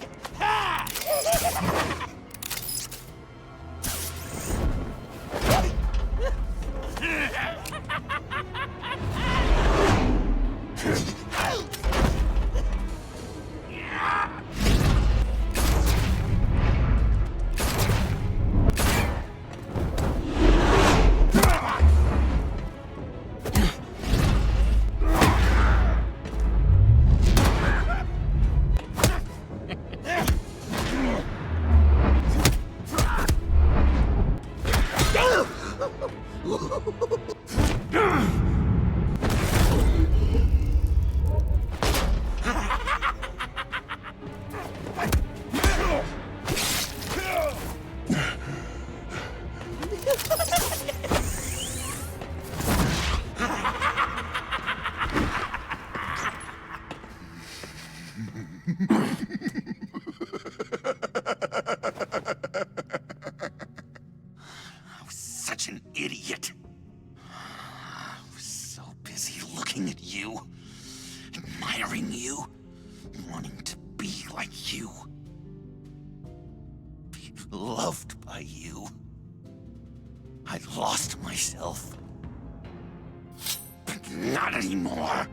I was such an idiot. I was so busy looking at you, admiring you, wanting to be like you, be loved by you. I lost myself. But not anymore.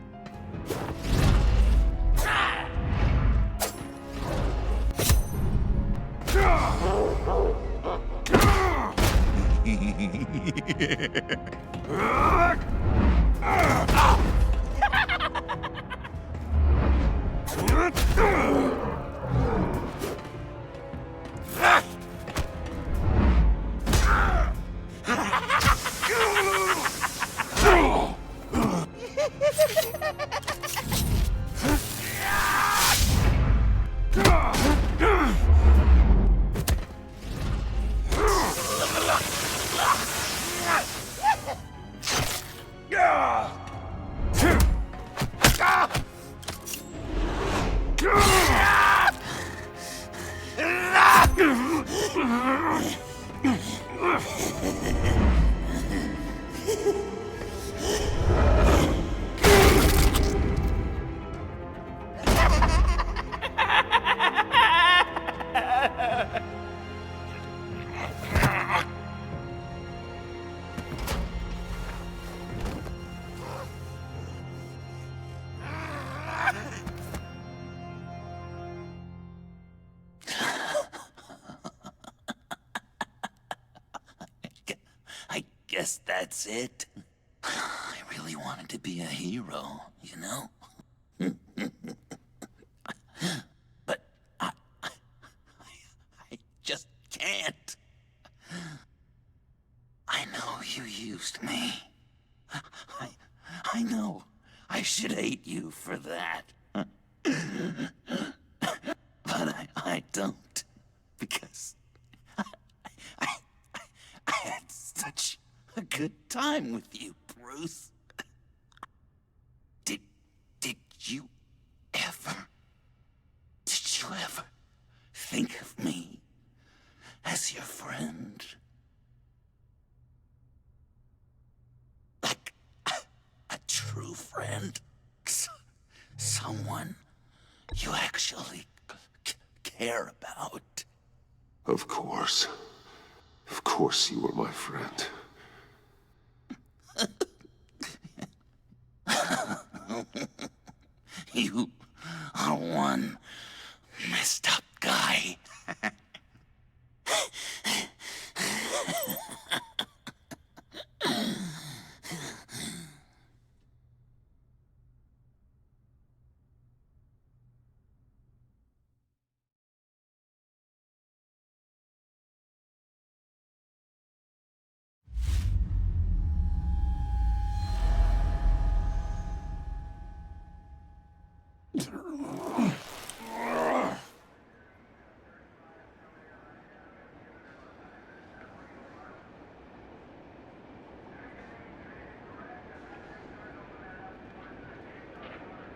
I guess that's it. I really wanted to be a hero, you know? But I just can't. I know you used me. I know I should hate you for that. But I don't. Because I had such a good time with you, Bruce. Did you ever think of me as your friend? Like a true friend? Someone you actually care about? Of course. Of course you were my friend. You are one messed up guy.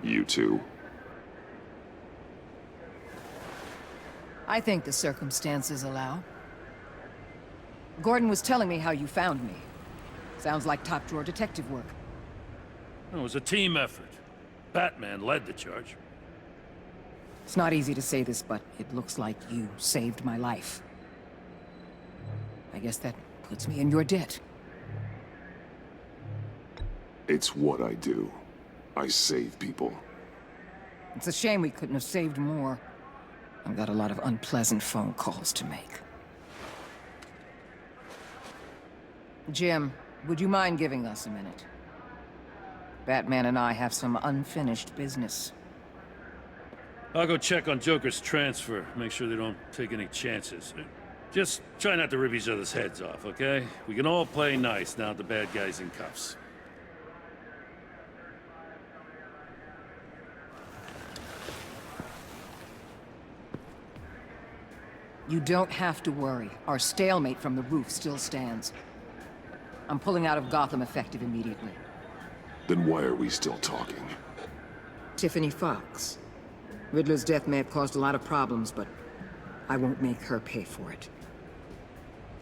You too. I think the circumstances allow. Gordon was telling me how you found me. Sounds like top-drawer detective work. It was a team effort. Batman led the charge. It's not easy to say this, but it looks like you saved my life. I guess that puts me in your debt. It's what I do. I save people. It's a shame we couldn't have saved more. I've got a lot of unpleasant phone calls to make. Jim, would you mind giving us a minute? Batman and I have some unfinished business. I'll go check on Joker's transfer, make sure they don't take any chances. Just try not to rip each other's heads off, okay? We can all play nice now that the bad guy's in cuffs. You don't have to worry. Our stalemate from the roof still stands. I'm pulling out of Gotham effective immediately. Then why are we still talking? Tiffany Fox. Riddler's death may have caused a lot of problems, but I won't make her pay for it.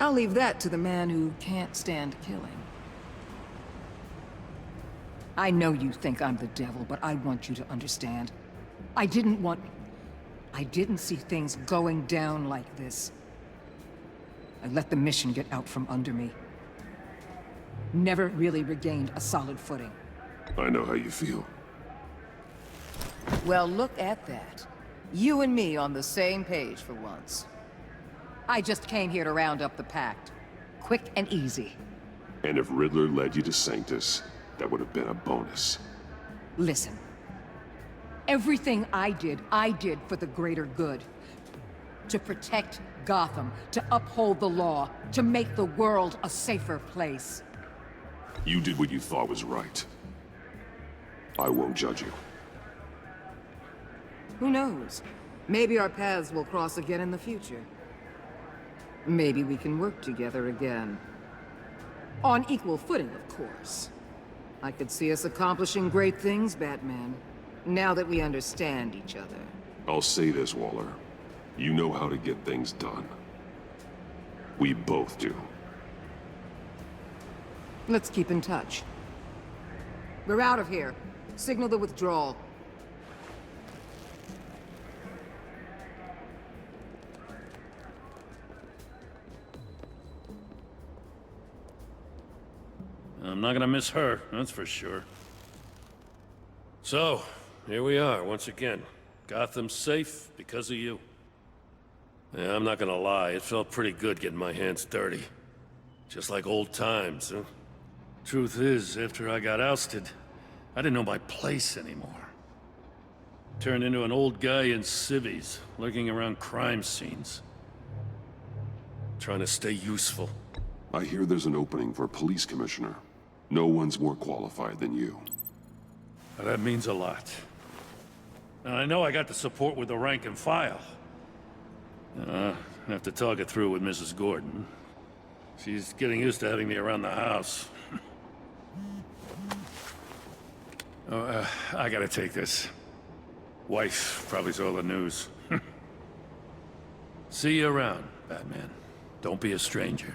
I'll leave that to the man who can't stand killing. I know you think I'm the devil, but I want you to understand. I didn't see things going down like this. I let the mission get out from under me. Never really regained a solid footing. I know how you feel. Well, look at that. You and me on the same page for once. I just came here to round up the pact. Quick and easy. And if Riddler led you to Sanctus, that would have been a bonus. Listen. Everything I did for the greater good. To protect Gotham, to uphold the law, to make the world a safer place. You did what you thought was right. I won't judge you. Who knows? Maybe our paths will cross again in the future. Maybe we can work together again. On equal footing, of course. I could see us accomplishing great things, Batman. Now that we understand each other. I'll say this, Waller. You know how to get things done. We both do. Let's keep in touch. We're out of here. Signal the withdrawal. I'm not gonna miss her, that's for sure. So, here we are, once again. Gotham's safe because of you. Yeah, I'm not gonna lie, it felt pretty good getting my hands dirty. Just like old times, huh? Truth is, after I got ousted, I didn't know my place anymore. Turned into an old guy in civvies, lurking around crime scenes. Trying to stay useful. I hear there's an opening for police commissioner. No one's more qualified than you. That means a lot. And I know I got the support with the rank and file. I have to talk it through with Mrs. Gordon. She's getting used to having me around the house. I gotta take this. Wife probably saw the news. See you around, Batman. Don't be a stranger.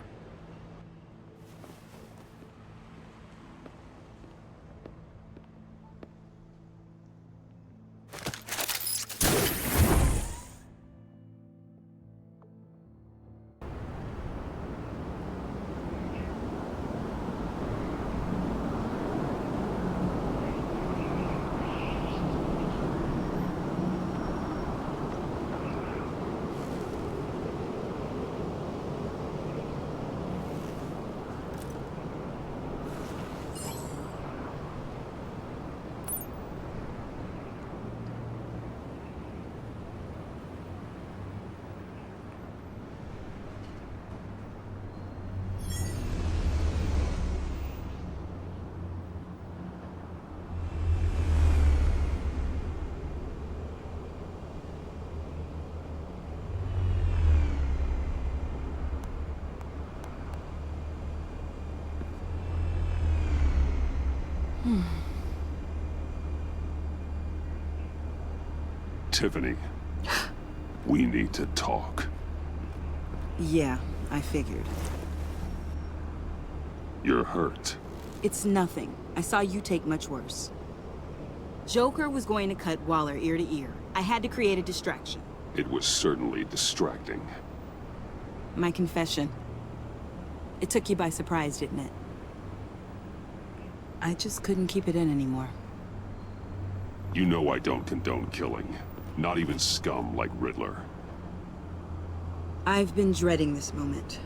Tiffany, we need to talk. Yeah, I figured. You're hurt. It's nothing. I saw you take much worse. Joker was going to cut Waller ear to ear. I had to create a distraction. It was certainly distracting. My confession. It took you by surprise, didn't it? I just couldn't keep it in anymore. You know I don't condone killing. Not even scum like Riddler. I've been dreading this moment.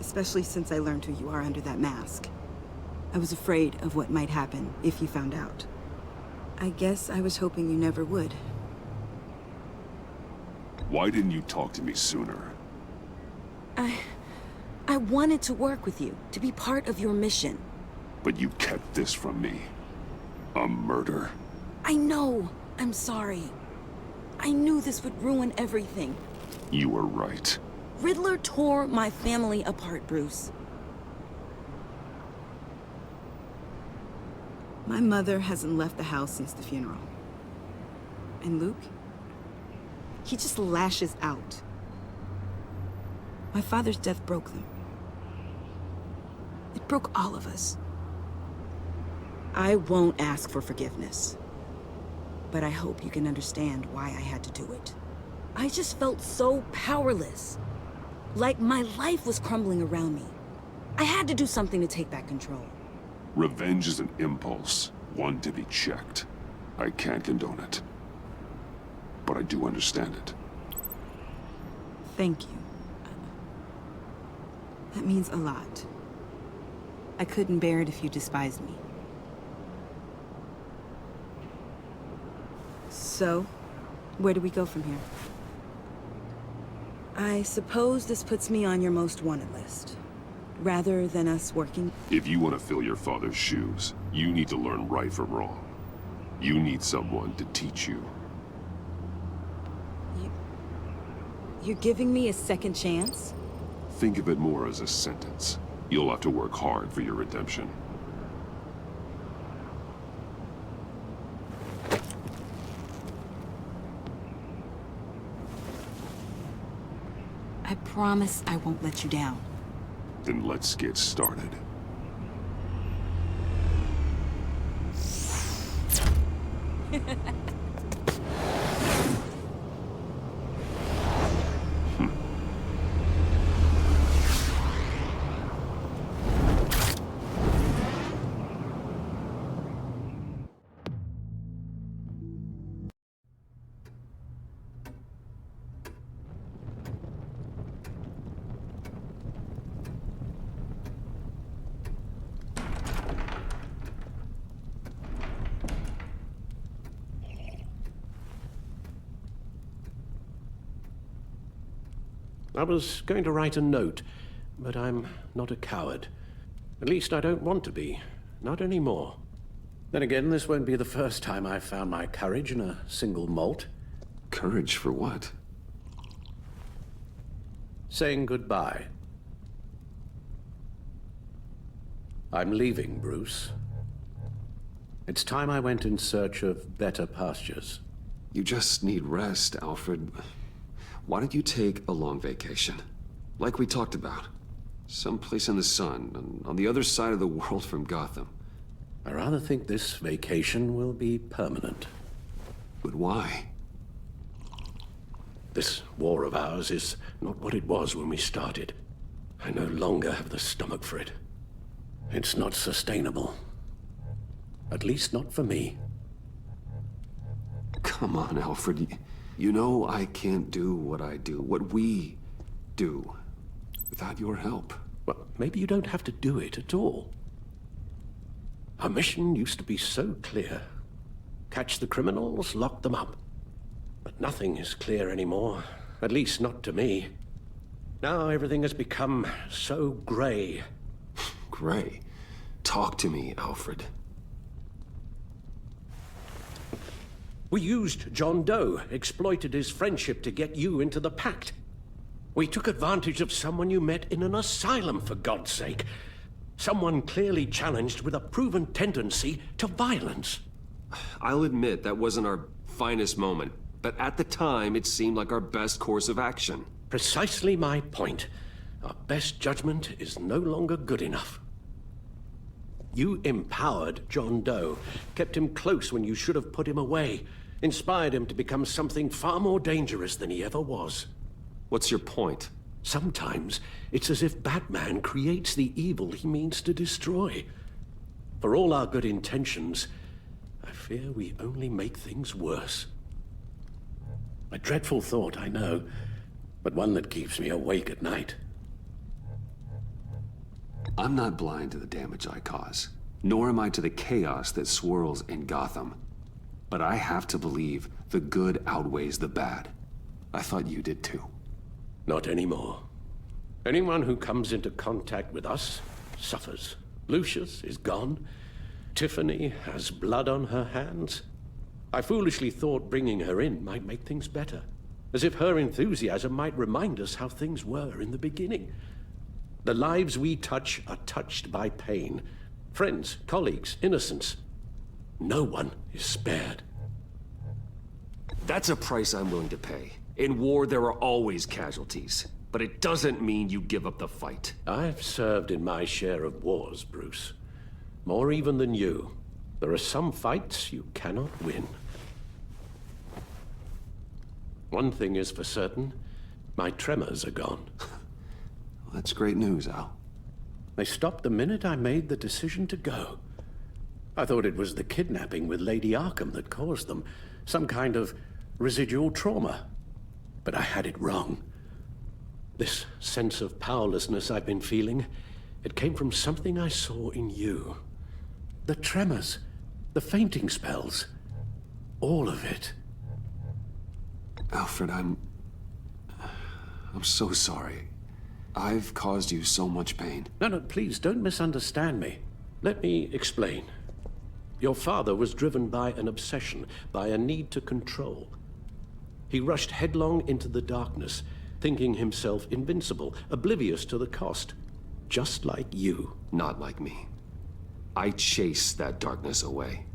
Especially since I learned who you are under that mask. I was afraid of what might happen if you found out. I guess I was hoping you never would. Why didn't you talk to me sooner? I wanted to work with you, to be part of your mission. But you kept this from me. A murder? I know. I'm sorry. I knew this would ruin everything. You were right. Riddler tore my family apart, Bruce. My mother hasn't left the house since the funeral. And Luke? He just lashes out. My father's death broke them. It broke all of us. I won't ask for forgiveness. But I hope you can understand why I had to do it. I just felt so powerless. Like my life was crumbling around me. I had to do something to take back control. Revenge is an impulse, one to be checked. I can't condone it. But I do understand it. Thank you. That means a lot. I couldn't bear it if you despised me. So, where do we go from here? I suppose this puts me on your most wanted list. Rather than us working... If you want to fill your father's shoes, you need to learn right from wrong. You need someone to teach you. You're giving me a second chance? Think of it more as a sentence. You'll have to work hard for your redemption. I promise I won't let you down. Then let's get started. I was going to write a note, but I'm not a coward. At least I don't want to be. Not anymore. Then again, this won't be the first time I've found my courage in a single malt. Courage for what? Saying goodbye. I'm leaving, Bruce. It's time I went in search of better pastures. You just need rest, Alfred. Why don't you take a long vacation? Like we talked about. Someplace in the sun, on the other side of the world from Gotham. I rather think this vacation will be permanent. But why? This war of ours is not what it was when we started. I no longer have the stomach for it. It's not sustainable. At least not for me. Come on, Alfred. You know I can't do what I do, what we do, without your help. Well, maybe you don't have to do it at all. Our mission used to be so clear. Catch the criminals, lock them up. But nothing is clear anymore, at least not to me. Now everything has become so gray. Gray? Talk to me, Alfred. We used John Doe, exploited his friendship to get you into the pact. We took advantage of someone you met in an asylum, for God's sake. Someone clearly challenged with a proven tendency to violence. I'll admit that wasn't our finest moment, but at the time it seemed like our best course of action. Precisely my point. Our best judgment is no longer good enough. You empowered John Doe, kept him close when you should have put him away, inspired him to become something far more dangerous than he ever was. What's your point? Sometimes it's as if Batman creates the evil he means to destroy. For all our good intentions, I fear we only make things worse. A dreadful thought, I know, but one that keeps me awake at night. I'm not blind to the damage I cause, nor am I to the chaos that swirls in Gotham. But I have to believe the good outweighs the bad. I thought you did too. Not anymore. Anyone who comes into contact with us suffers. Lucius is gone. Tiffany has blood on her hands. I foolishly thought bringing her in might make things better, as if her enthusiasm might remind us how things were in the beginning. The lives we touch are touched by pain. Friends, colleagues, innocents. No one is spared. That's a price I'm willing to pay. In war, there are always casualties. But it doesn't mean you give up the fight. I've served in my share of wars, Bruce. More even than you. There are some fights you cannot win. One thing is for certain. My tremors are gone. That's great news, Al. They stopped the minute I made the decision to go. I thought it was the kidnapping with Lady Arkham that caused them. Some kind of residual trauma. But I had it wrong. This sense of powerlessness I've been feeling, it came from something I saw in you. The tremors, the fainting spells, all of it. Alfred, I'm so sorry. I've caused you so much pain. No, please don't misunderstand me. Let me explain. Your father was driven by an obsession, by a need to control. He rushed headlong into the darkness, thinking himself invincible, oblivious to the cost. Just like you. Not like me. I chased that darkness away.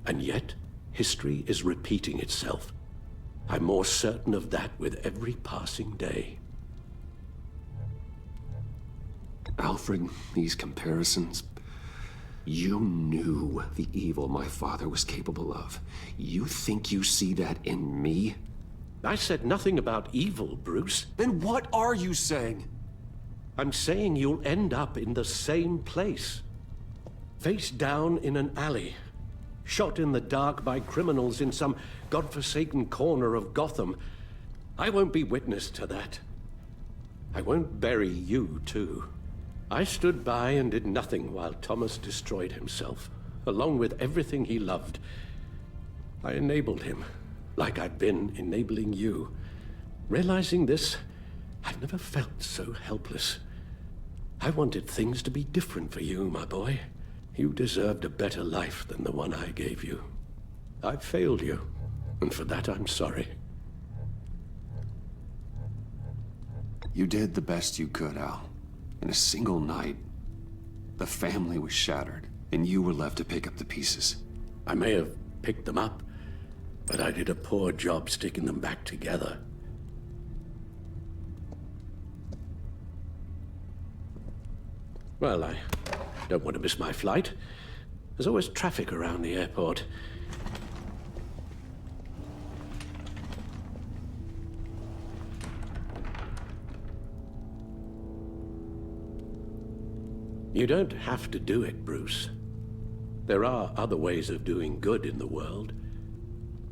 And yet, history is repeating itself. I'm more certain of that with every passing day. Alfred, these comparisons... You knew the evil my father was capable of. You think you see that in me? I said nothing about evil, Bruce. Then what are you saying? I'm saying you'll end up in the same place. Face down in an alley. Shot in the dark by criminals in some godforsaken corner of Gotham. I won't be witness to that. I won't bury you, too. I stood by and did nothing while Thomas destroyed himself, along with everything he loved. I enabled him, like I'd been enabling you. Realizing this, I've never felt so helpless. I wanted things to be different for you, my boy. You deserved a better life than the one I gave you. I failed you, and for that I'm sorry. You did the best you could, Al. In a single night, the family was shattered, and you were left to pick up the pieces. I may have picked them up, but I did a poor job sticking them back together. Well, I don't want to miss my flight. There's always traffic around the airport. You don't have to do it, Bruce. There are other ways of doing good in the world.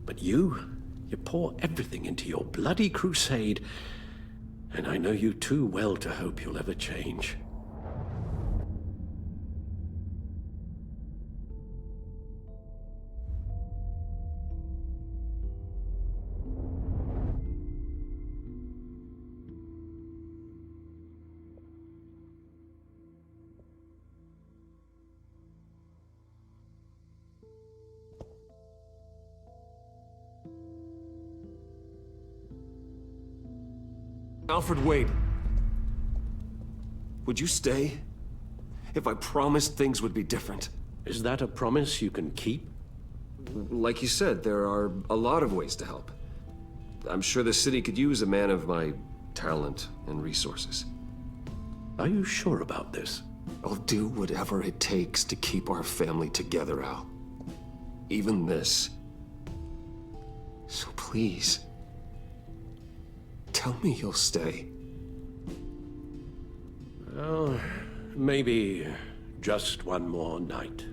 But you pour everything into your bloody crusade, and I know you too well to hope you'll ever change. Alfred, wait. Would you stay? If I promised things would be different. Is that a promise you can keep? Like you said, there are a lot of ways to help. I'm sure the city could use a man of my talent and resources. Are you sure about this? I'll do whatever it takes to keep our family together, Al. Even this. So please, tell me you'll stay. Well, maybe just one more night.